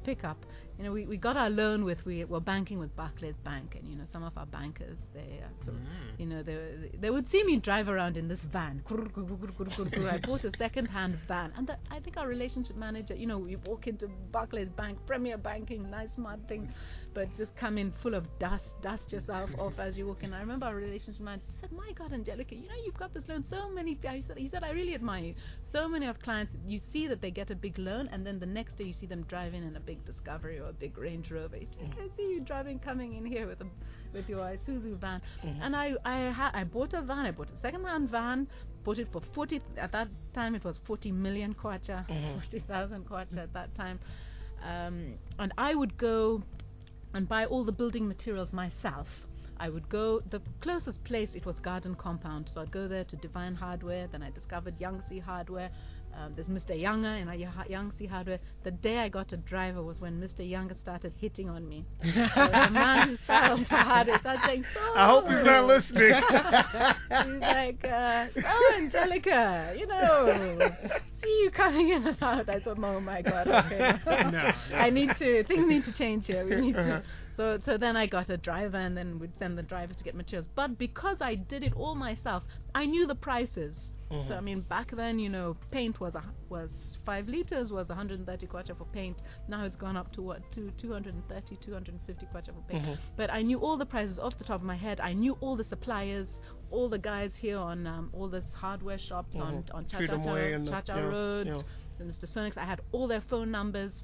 B: pickup. We got our loan we were banking with Barclays Bank, and some of our bankers, they would see me drive around in this van. I bought a second-hand van, and I think our relationship manager, we walk into Barclays Bank, Premier Banking, nice smart thing, but just come in full of dust yourself off as you walk in. I remember our relationship manager said, "My God, Angelika, you've got this loan. So many." He said, "I really admire you. So many of clients, you see that they get a big loan, and then the next day you see them driving in a big Discovery or a big Range Rover. He said, I see you coming in here with your Isuzu van." And I bought a van. I bought a second-hand van. Bought it for 40. At that time, it was 40 million kwacha, 40,000 kwacha at that time. And I would go and buy all the building materials myself. I would go, the closest place, it was Garden Compound, so I'd go there to Divine Hardware. Then I discovered Yangtze Hardware. There's Mr. Younger in Yangtze Hardware. The day I got a driver was when Mr. Younger started hitting on me. So the man who sells hardware started saying,
A: I hope he's not listening.
B: He's like, Angelika, see you coming in and out. I thought, oh my God, okay. No. Things need to change here. We need to. So then I got a driver, and then we'd send the driver to get materials. But because I did it all myself, I knew the prices. So I mean, back then, paint was 5 liters was 130 kwacha for paint. Now it's gone up to 230, 250 kwacha for paint. But I knew all the prices off the top of my head. I knew all the suppliers, all the guys here on all this hardware shops on Chacha Road, Mr. Sonex. I had all their phone numbers.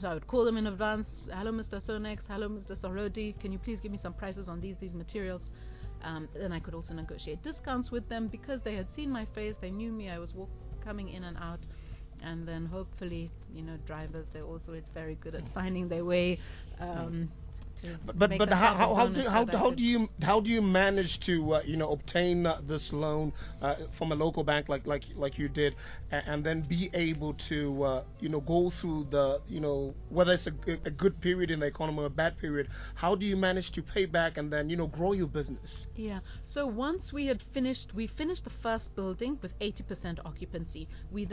B: So I would call them in advance. Hello, Mr. Sonex. Hello, Mr. Sorodi. Can you please give me some prices on these materials? Then I could also negotiate discounts with them because they had seen my face. They knew me. I was coming in and out. And then hopefully, drivers, it's very good at finding their way.
A: But how do you manage to obtain this loan from a local bank like you did, and then be able to go through the whether it's a good period in the economy or a bad period? How do you manage to pay back and then grow your business?
B: Yeah. So once we finished the first building with 80% occupancy. We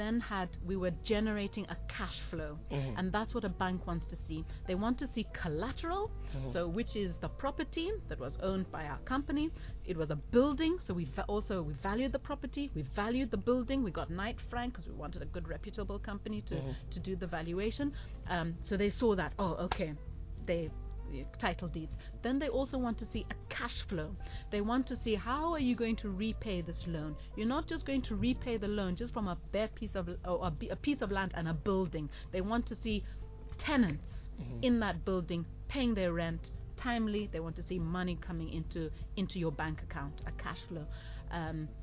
B: were generating a cash flow, and that's what a bank wants to see. They want to see collateral. So which is the property that was owned by our company. It was a building, so we valued the property, we valued the building. We got Knight Frank because we wanted a good reputable company to do the valuation. So they saw that, title deeds. Then they also want to see a cash flow. They want to see, how are you going to repay this loan? You're not just going to repay the loan just from a bare piece of a piece of land and a building. They want to see tenants in that building paying their rent timely. They want to see money coming into your bank account, a cash flow.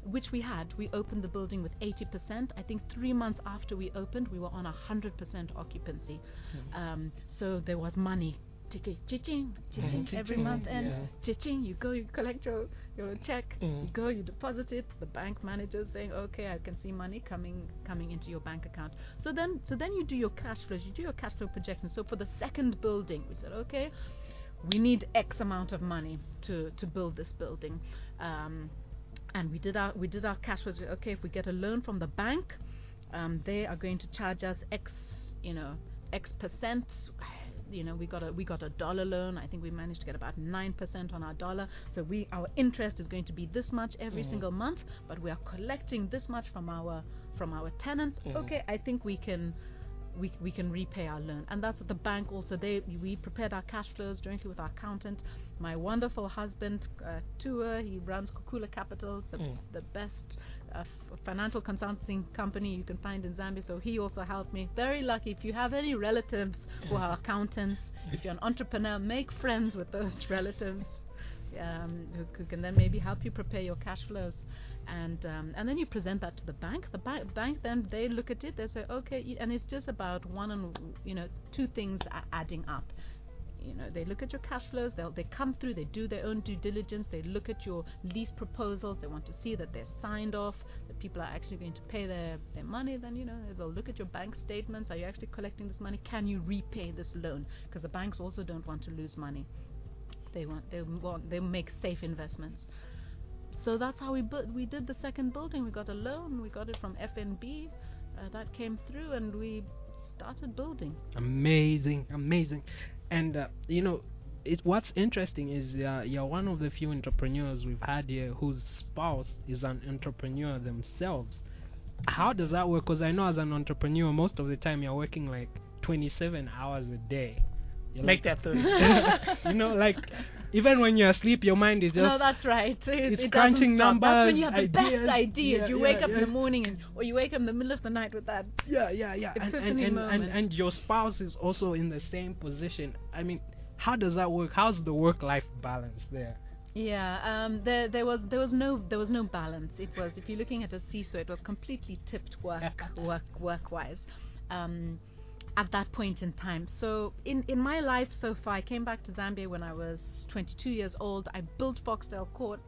B: which we had. We opened the building with 80%. I think 3 months after we opened, we were on 100% occupancy. So there was money. Cha-ching, every month end. Cha-ching, you go, you collect your check, you go, you deposit it. The bank manager saying, okay, I can see money coming into your bank account. So then you do your cash flows, you do your cash flow projections. So for the second building, we said, okay, we need X amount of money to build this building. And we did our cash flows. Okay, if we get a loan from the bank, they are going to charge us X percent. We got a dollar loan. I think we managed to get about 9% on our dollar. So our interest is going to be this much every single month, but we are collecting this much from our tenants. Okay, I think we can repay our loan. And that's what the bank also, we prepared our cash flows jointly with our accountant. My wonderful husband, Tua, he runs Kukula Capital, the best financial consulting company you can find in Zambia. So he also helped me. Very lucky. If you have any relatives who are accountants, if you're an entrepreneur, make friends with those relatives who can then maybe help you prepare your cash flows. And then you present that to the bank. The bank then they look at it. They say, okay, and it's just about two things are adding up. They look at your cash flows. They come through. They do their own due diligence. They look at your lease proposals. They want to see that they're signed off, that people are actually going to pay their money. Then they'll look at your bank statements. Are you actually collecting this money? Can you repay this loan? Because the banks also don't want to lose money. They make safe investments. So that's how we did the second building. We got a loan. We got it from FNB. That came through, and we started building.
C: Amazing. And what's interesting is you're one of the few entrepreneurs we've had here whose spouse is an entrepreneur themselves. How does that work? Because I know as an entrepreneur, most of the time you're working like 27 hours a day.
A: Make that 30.
C: Even when you're asleep, your mind is just...
B: No, that's right.
C: It's crunching numbers.
B: That's when you have the best ideas.
C: Yeah,
B: you wake up in the morning, or you wake up in the middle of the night with that.
C: Yeah. And your spouse is also in the same position. I mean, how does that work? How's the work-life balance there?
B: Yeah, there was no balance. It was, if you're looking at a seesaw, it was completely tipped work-wise. At that point in time. So in my life so far, I came back to Zambia when I was 22 years old. I built Foxdale Court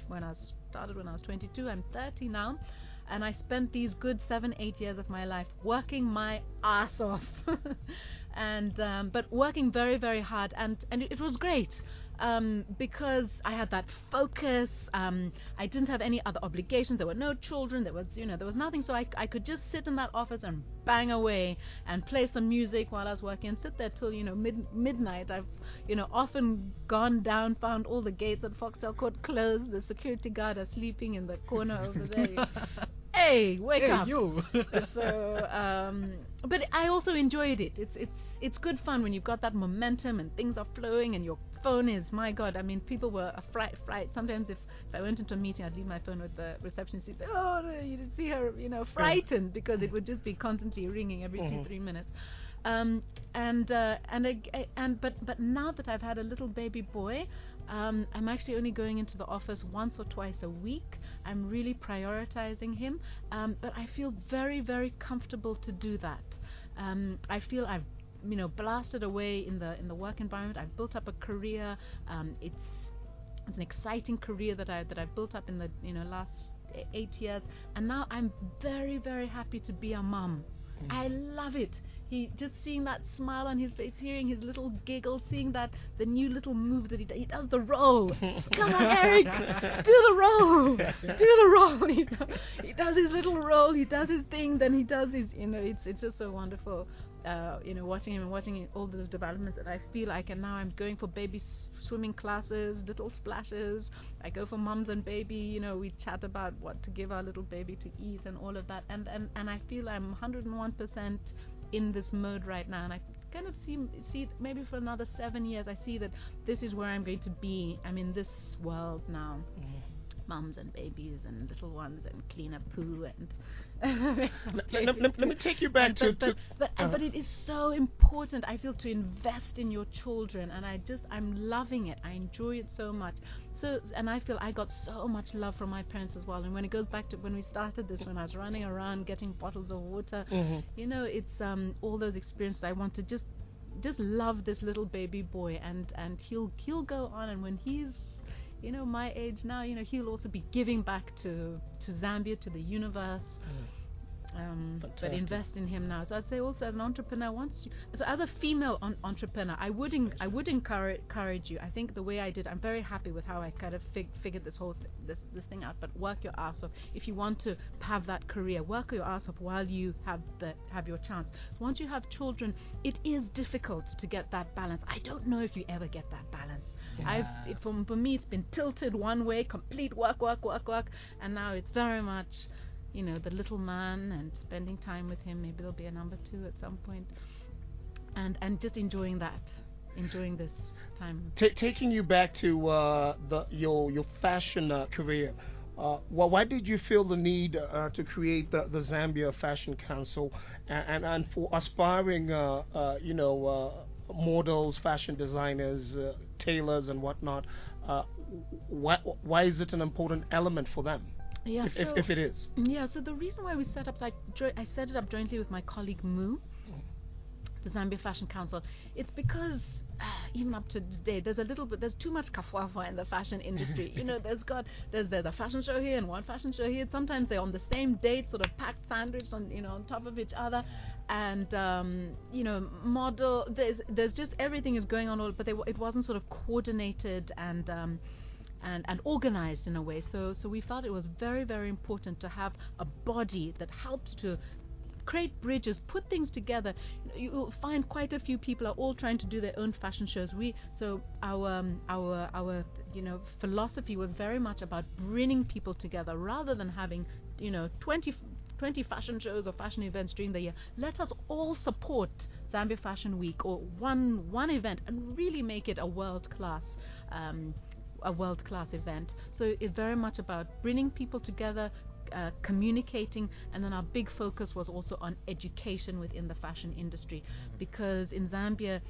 B: when I started when I was 22. I'm 30 now, and I spent these good 7-8 years of my life working my ass off but working very, very hard, and it was great. Because I had that focus, I didn't have any other obligations. There were no children. There was nothing. So I could just sit in that office and bang away and play some music while I was working and sit there till midnight. I've often gone down, found all the gates at Foxdale Court closed. The security guard are sleeping in the corner over there. Hey, wake up! You. So, but I also enjoyed it. It's good fun when you've got that momentum and things are flowing and your phone is, my God, I mean, people were fright. Sometimes if I went into a meeting, I'd leave my phone with the receptionist. She'd say, oh, no, you didn't see her, frightened, because it would just be constantly ringing every 2-3 minutes. But now that I've had a little baby boy, I'm actually only going into the office once or twice a week. I'm really prioritizing him, but I feel very, very comfortable to do that. I feel I've blasted away in the work environment. I've built up a career. It's an exciting career that I've built up in the last 8 years, and now I'm very, very happy to be a mom. I love it. Just seeing that smile on his face, hearing his little giggle, seeing that the new little move that he does the roll. Come on, Eric, do the roll. He does his little roll. He does his thing. Then he does his. It's just so wonderful. Watching him and watching all those developments, that I feel like, and now I'm going for baby swimming classes, little splashes. I go for mums and baby. We chat about what to give our little baby to eat and all of that. And I feel I'm 101% in this mode right now, and I kind of see it maybe for another 7 years. I see that this is where I'm going to be. I'm in this world now. mums and babies and little ones and clean up poo and
A: let me take you back
B: but it is so important, I feel, to invest in your children, and I'm loving it. I enjoy it so much. So, and I feel I got so much love from my parents as well. And when it goes back to when we started this, when I was running around getting bottles of water, you know, it's all those experiences. I want to just love this little baby boy, and he'll go on, and when he's, you know, my age now, you know, he'll also be giving back to Zambia, to the universe. But invest in him now. So I'd say also, as an entrepreneur, as a female entrepreneur, I would encourage you. I think the way I did, I'm very happy with how I kind of figured this whole this thing out. But work your ass off if you want to have that career. Work your ass off while you have your chance. Once you have children, it is difficult to get that balance. I don't know if you ever get that balance. Yeah. For me, it's been tilted one way, complete work, and now it's very much, you know, the little man and spending time with him. Maybe there'll be a number 2 at some point, and just enjoying this time.
A: Taking you back to your fashion career. Why did you feel the need to create the Zambia Fashion Council and for aspiring models, fashion designers, tailors and whatnot? Why is it an important element for them?
B: Yeah,
A: if it is.
B: Yeah, so the reason why we set up, I set it up jointly with my colleague Moo, the Zambia Fashion Council. It's because even up to today, there's too much kafwafa in the fashion industry. You know, there's a fashion show here and one fashion show here. Sometimes they're on the same date, sort of packed sandwiched on top of each other, and model. There's just everything is going on, but it wasn't sort of coordinated and organized in a way. So we felt it was very, very important to have a body that helps to create bridges, put things together. You'll find quite a few people are all trying to do their own fashion shows. Our philosophy was very much about bringing people together rather than having 20 fashion shows or fashion events during the year. Let us all support Zambia Fashion Week or one event and really make it a world-class event. So it's very much about bringing people together, communicating, and then our big focus was also on education within the fashion industry, because in Zambia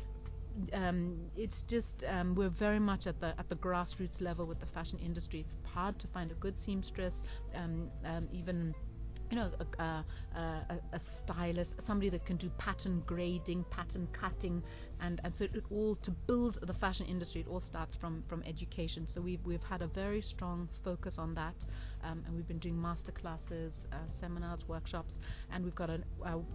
B: it's just we're very much at the grassroots level with the fashion industry. It's hard to find a good seamstress, even a stylist, somebody that can do pattern grading, pattern cutting, and so it all, to build the fashion industry, it all starts from education. So we've had a very strong focus on that, and we've been doing master classes, seminars, workshops, and we've got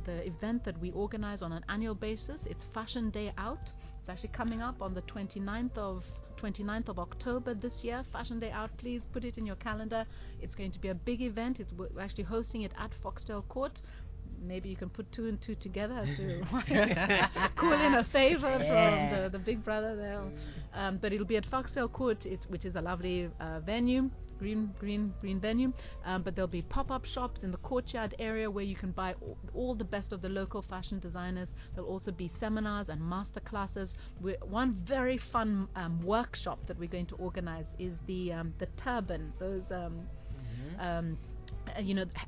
B: the event that we organize on an annual basis. It's Fashion Day Out. It's actually coming up on the 29th of October this year. Fashion Day Out, please put it in your calendar. It's going to be a big event. We're actually hosting it at Foxdale Court. Maybe you can put 2 and 2 together as to call in a favor from the big brother there. But it'll be at Foxdale Court, which is a lovely venue, green venue. But there'll be pop-up shops in the courtyard area where you can buy all the best of the local fashion designers. There'll also be seminars and master classes. One very fun workshop that we're going to organize is the turban, those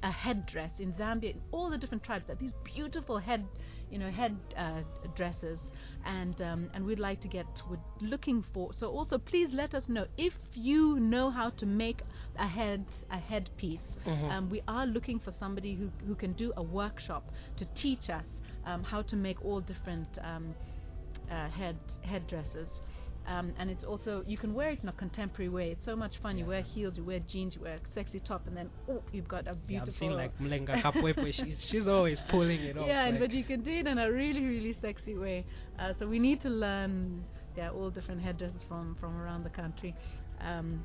B: a headdress in Zambia. All the different tribes have these beautiful head dresses, and we'd like to we're looking for. So also, please let us know if you know how to make a headpiece. We are looking for somebody who can do a workshop to teach us how to make all different headdresses. And it's also, you can wear it in a contemporary way. It's so much fun. You wear heels, you wear jeans, you wear a sexy top, and then you've got a beautiful.
C: Yeah, I've seen like Mlenga Kapwepe. she's always pulling it off.
B: Yeah, but you can do it in a really, really sexy way. So we need to learn all different headdresses from around the country.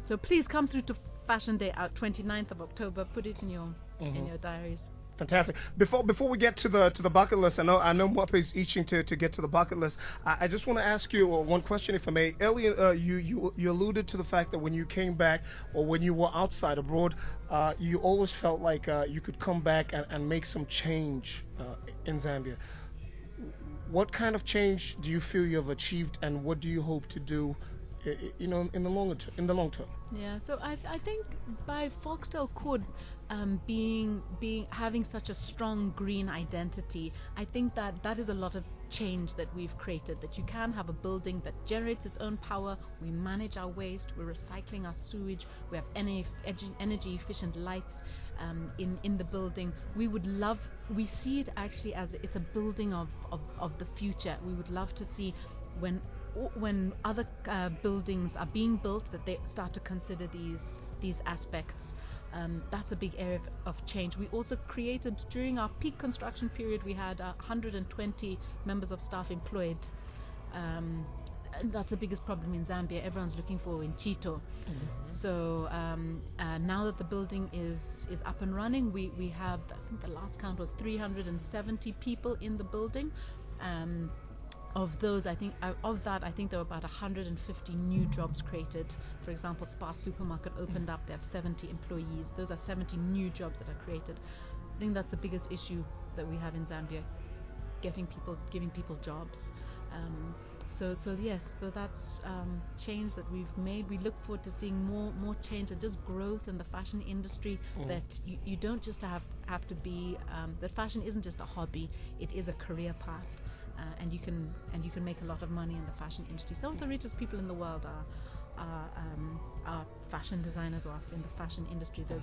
B: So please come through to Fashion Day Out, 29th of October. Put it in your diaries.
A: Fantastic. Before we get to the bucket list, I know Mwape is itching to get to the bucket list. I just want to ask you one question, if I may. Earlier, you alluded to the fact that when you came back or when you were outside abroad, you always felt like you could come back and make some change in Zambia. What kind of change do you feel you have achieved, and what do you hope to do in the long term?
B: Yeah, so I think by Foxdale Court having such a strong green identity, I think that is a lot of change that we've created. That you can have a building that generates its own power. We manage our waste. We're recycling our sewage. We have energy efficient lights in the building. We see it actually as it's a building of the future. We would love to see when other buildings are being built, that they start to consider these aspects. That's a big area of change. We also created, during our peak construction period, we had 120 members of staff employed. And that's the biggest problem in Zambia. Everyone's looking for Inchito. So now that the building is up and running, we have, I think the last count was 370 people in the building. Of those, I think there were about 150 new jobs created. For example, Spar Supermarket opened up. They have 70 employees. Those are 70 new jobs that are created. I think that's the biggest issue that we have in Zambia, giving people jobs. So that's change that we've made. We look forward to seeing more change and just growth in the fashion industry. That you don't just have to be that fashion isn't just a hobby; it is a career path. And you can make a lot of money in the fashion industry. Some of the richest people in the world are fashion designers or in the fashion industry. There's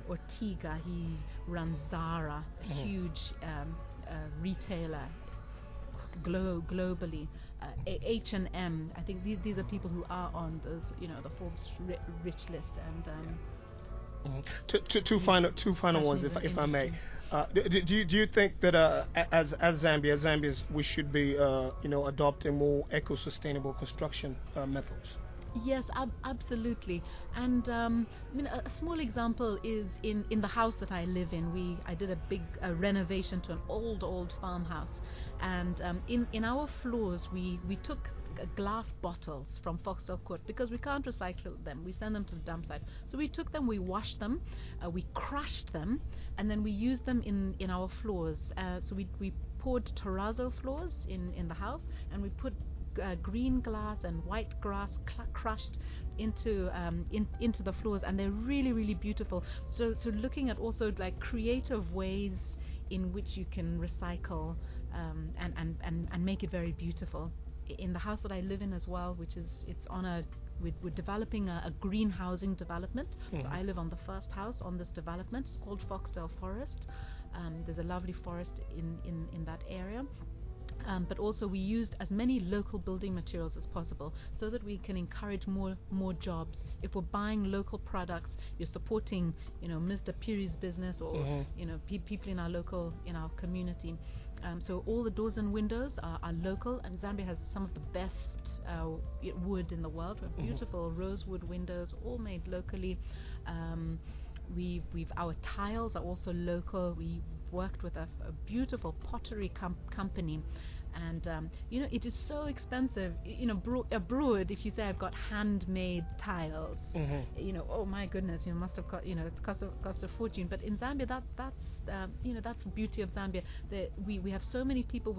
B: Ortega. He runs Zara, a huge retailer globally. H&M. I think these are people who are on those, the Forbes rich list. And
A: two final ones, if I may. Do you think that as Zambians we should be adopting more eco-sustainable construction methods?
B: Yes, absolutely. And a small example is in the house that I live in. I did a big renovation to an old farmhouse, and in our floors we took glass bottles from Foxdale Court because we can't recycle them. We send them to the dump site. So we took them, we washed them, we crushed them, and then we used them in our floors. So we poured terrazzo floors in the house, and we put green glass and white grass crushed into the floors, and they're really beautiful. So looking at also like creative ways in which you can recycle and make it very beautiful. In the house that I live in as well, we're developing a green housing development. So I live on the first house on this development. It's called Foxdale Forest. There's a lovely forest in that area. But also we used as many local building materials as possible so that we can encourage more jobs. If we're buying local products, you're supporting Mr. Piri's business or people in our community. So all the doors and windows are local, and Zambia has some of the best wood in the world. We have beautiful rosewood windows, all made locally. Our tiles are also local. We've worked with a beautiful pottery company. And it is so expensive. Abroad, if you say I've got handmade tiles, oh my goodness, must have it's cost a fortune. But in Zambia, that's the beauty of Zambia. We have so many people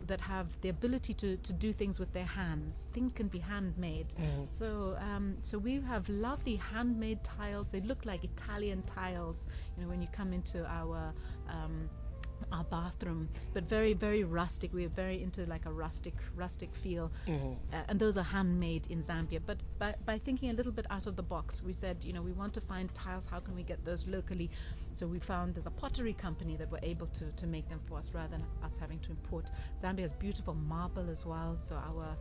B: that have the ability to do things with their hands. Things can be handmade. So we have lovely handmade tiles. They look like Italian tiles. When you come into our bathroom, but very, very rustic. We are very into like a rustic feel, and those are handmade in Zambia. But by thinking a little bit out of the box, we said, we want to find tiles. How can we get those locally? So we found there's a pottery company that were able to make them for us rather than us having to import. Zambia has beautiful marble as well. So our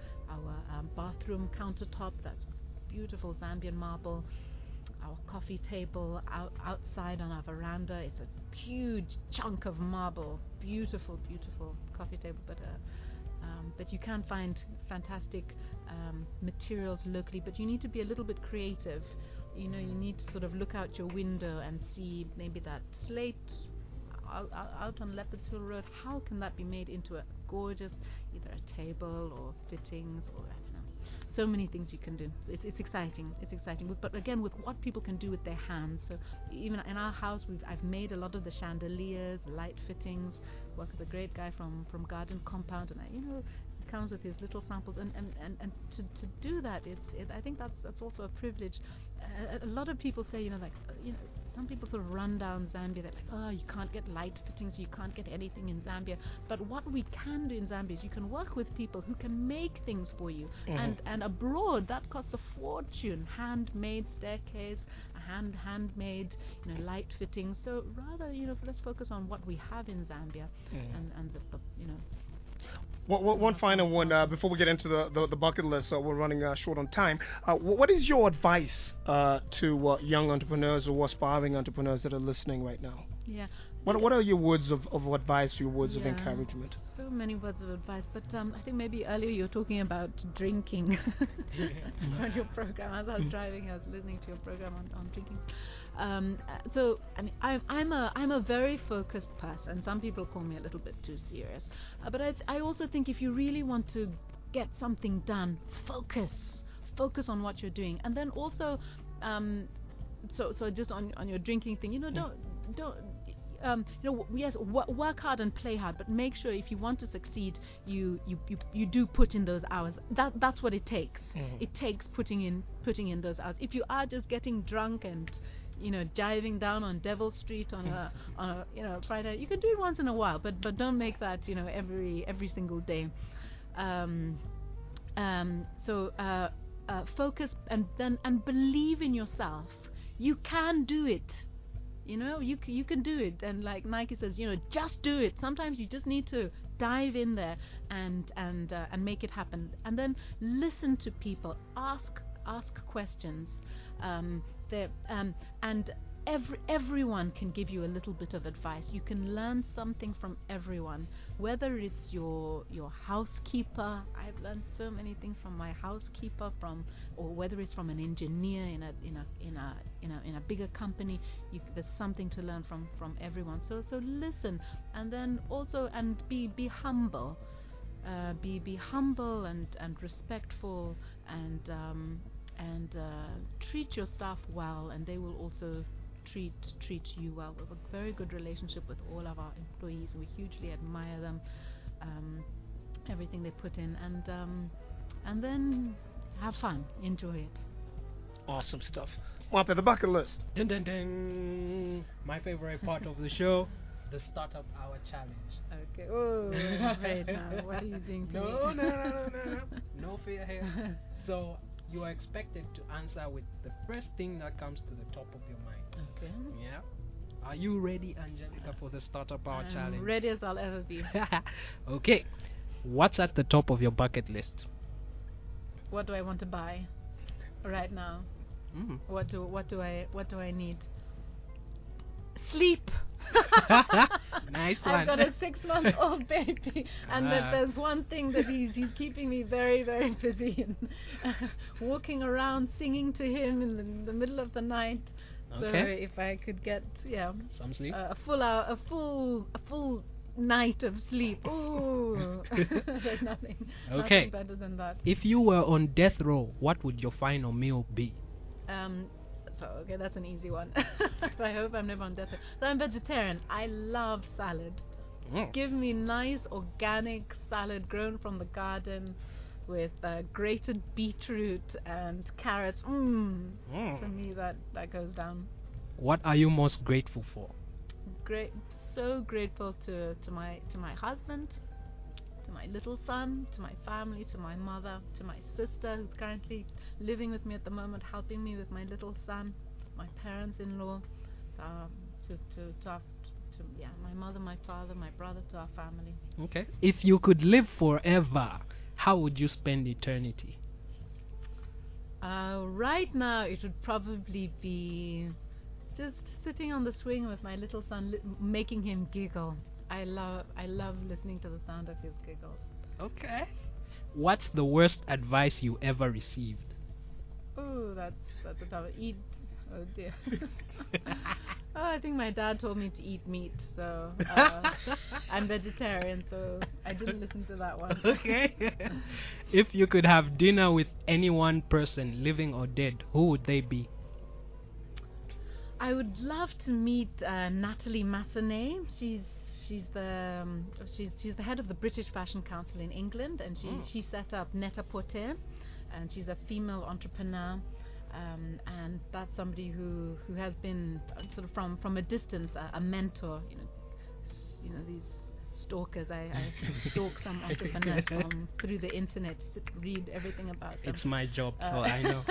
B: bathroom countertop, that's beautiful Zambian marble. Our coffee table outside on our veranda, it's a huge chunk of marble. Beautiful coffee table. But you can find fantastic materials locally, but you need to be a little bit creative. You need to sort of look out your window and see maybe that slate out on Leopards Hill Road. How can that be made into a gorgeous, either a table or fittings or so many things you can do. It's exciting. But again, with what people can do with their hands. So even in our house, I've made a lot of the chandeliers, light fittings. Work with a great guy from Garden Compound, and comes with his little samples, and to do that, I think that's also a privilege. A lot of people say, some people sort of run down Zambia. They're like, oh, you can't get light fittings, you can't get anything in Zambia. But what we can do in Zambia is you can work with people who can make things for you. And abroad, that costs a fortune. Handmade staircase, handmade, light fittings. So rather, let's focus on what we have in Zambia, and the.
A: One final one before we get into the bucket list. We're running short on time. What is your advice to young entrepreneurs or aspiring entrepreneurs that are listening right now?
B: Yeah.
A: What are your words of advice, your words of encouragement?
B: So many words of advice, but I think maybe earlier you were talking about drinking on your program. As I was driving, I was listening to your program on drinking. So I mean, I'm a very focused person. Some people call me a little bit too serious, but I also think if you really want to get something done, focus on what you're doing, and then also so just on your drinking thing, don't yes, work hard and play hard, but make sure if you want to succeed, you do put in those hours. That's what it takes. It takes putting in those hours. If you are just getting drunk and jiving down on Devil Street on a Friday, you can do it once in a while, but don't make that every single day. So focus and believe in yourself. You can do it. You can do it, and like Nike says, just do it. Sometimes you just need to dive in there and make it happen, and then listen to people, ask questions. And everyone can give you a little bit of advice. You can learn something from everyone, whether it's your housekeeper. I've learned so many things from my housekeeper, or whether it's from an engineer in a bigger company. There's something to learn from everyone. So listen, and then also be humble. Be humble and respectful, and treat your staff well, and they will also treat you well. We have a very good relationship with all of our employees. We hugely admire them, everything they put in, and then have fun, enjoy it.
A: Awesome stuff. Wampa, the bucket list.
C: Dun, dun, dun. My favorite part of the show, the Startup Hour Challenge.
B: Okay. Oh, wait now. What are you doing to
C: No,
B: me?
C: no fear here. So you are expected to answer with the first thing that comes to the top of your mind.
B: Okay.
C: Yeah. Are you ready, Angelika, for the Startup Hour Challenge?
B: I'm ready as I'll ever be.
C: Okay. What's at the top of your bucket list?
B: What do I want to buy right now? What do I need? Sleep.
C: Nice one.
B: I've got a 6-month-old baby, and there's one thing that he's keeping me very, very busy in, walking around singing to him in the middle of the night. So if I could get
C: some sleep,
B: a full night of sleep. Ooh, there's nothing better than that.
C: If you were on death row, what would your final meal be?
B: Okay, that's an easy one. So I hope I'm never on death row. So I'm vegetarian. I love salad. Give me nice organic salad grown from the garden with grated beetroot and carrots. For me, that goes down.
C: What are you most grateful for?
B: So grateful to my husband, to my little son, to my family, to my mother, to my sister who's currently living with me at the moment, helping me with my little son, my parents-in-law, my mother, my father, my brother, to our family.
C: Okay. If you could live forever, how would you spend eternity?
B: Right now, it would probably be just sitting on the swing with my little son, making him giggle. I love listening to the sound of his giggles.
C: Okay. What's the worst advice you ever received?
B: Oh, that's a tough. Eat. Oh dear. I think my dad told me to eat meat, so I'm vegetarian, so I didn't listen to that one.
C: Okay. If you could have dinner with any one person, living or dead, who would they be?
B: I would love to meet Natalie Massenet. she's the head of the British Fashion Council in England, and she set up Net-a-Porter, and she's a female entrepreneur, and that's somebody who has been sort of from a distance a mentor. You know these stalkers. I stalk some entrepreneurs through the internet to read everything about them.
C: It's my job, so I know.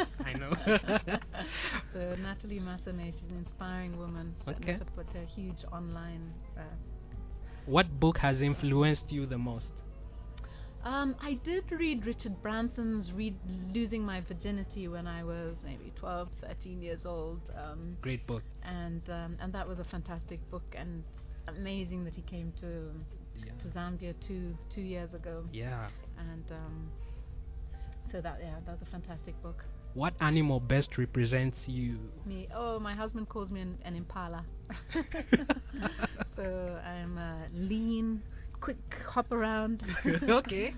B: So Natalie Massenet, she's an inspiring woman.
C: Okay.
B: To put a huge online.
C: What book has influenced you the most?
B: I did read Richard Branson's Losing My Virginity when I was maybe 12, 13 years old.
C: Great book.
B: And that was a fantastic book, and amazing that he came to Zambia two years ago.
C: Yeah.
B: And so that was a fantastic book.
C: What animal best represents you?
B: Me? Oh, my husband calls me an impala. So I'm lean, quick, hop around.
C: Okay.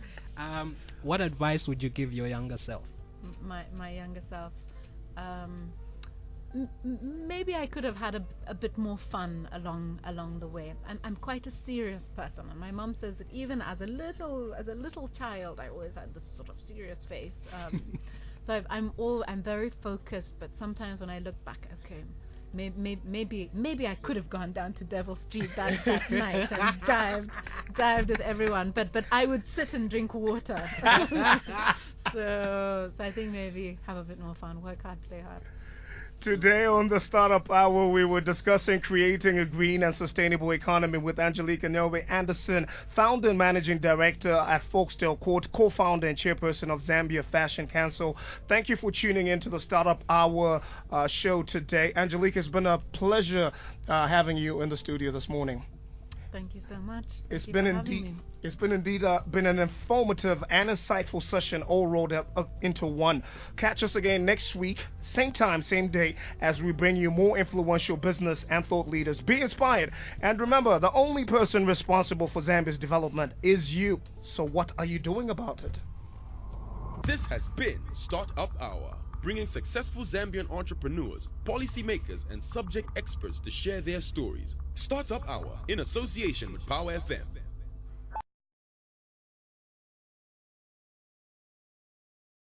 C: What advice would you give your younger self?
B: My younger self. Maybe I could have had a bit more fun along the way. I'm quite a serious person, and my mom says that even as a little child, I always had this sort of serious face. So I'm very focused, but sometimes when I look back, okay, maybe I could have gone down to Devil Street that night and dived at everyone, but I would sit and drink water. So I think maybe have a bit more fun, work hard, play hard.
A: Today on the Startup Hour, we were discussing creating a green and sustainable economy with Angelika Andersen, founder and managing director at Foxdale Court, co-founder and chairperson of Zambia Fashion Council. Thank you for tuning in to the Startup Hour show today. Angelika, it's been a pleasure having you in the studio this morning.
B: Thank you so much.
A: It's been indeed been an informative and insightful session, all rolled up into one. Catch us again next week, same time, same day, as we bring you more influential business and thought leaders. Be inspired, and remember, the only person responsible for Zambia's development is you. So what are you doing about it?
D: This has been Startup Hour, bringing successful Zambian entrepreneurs, policymakers, and subject experts to share their stories. Startup Hour, in association with Power FM.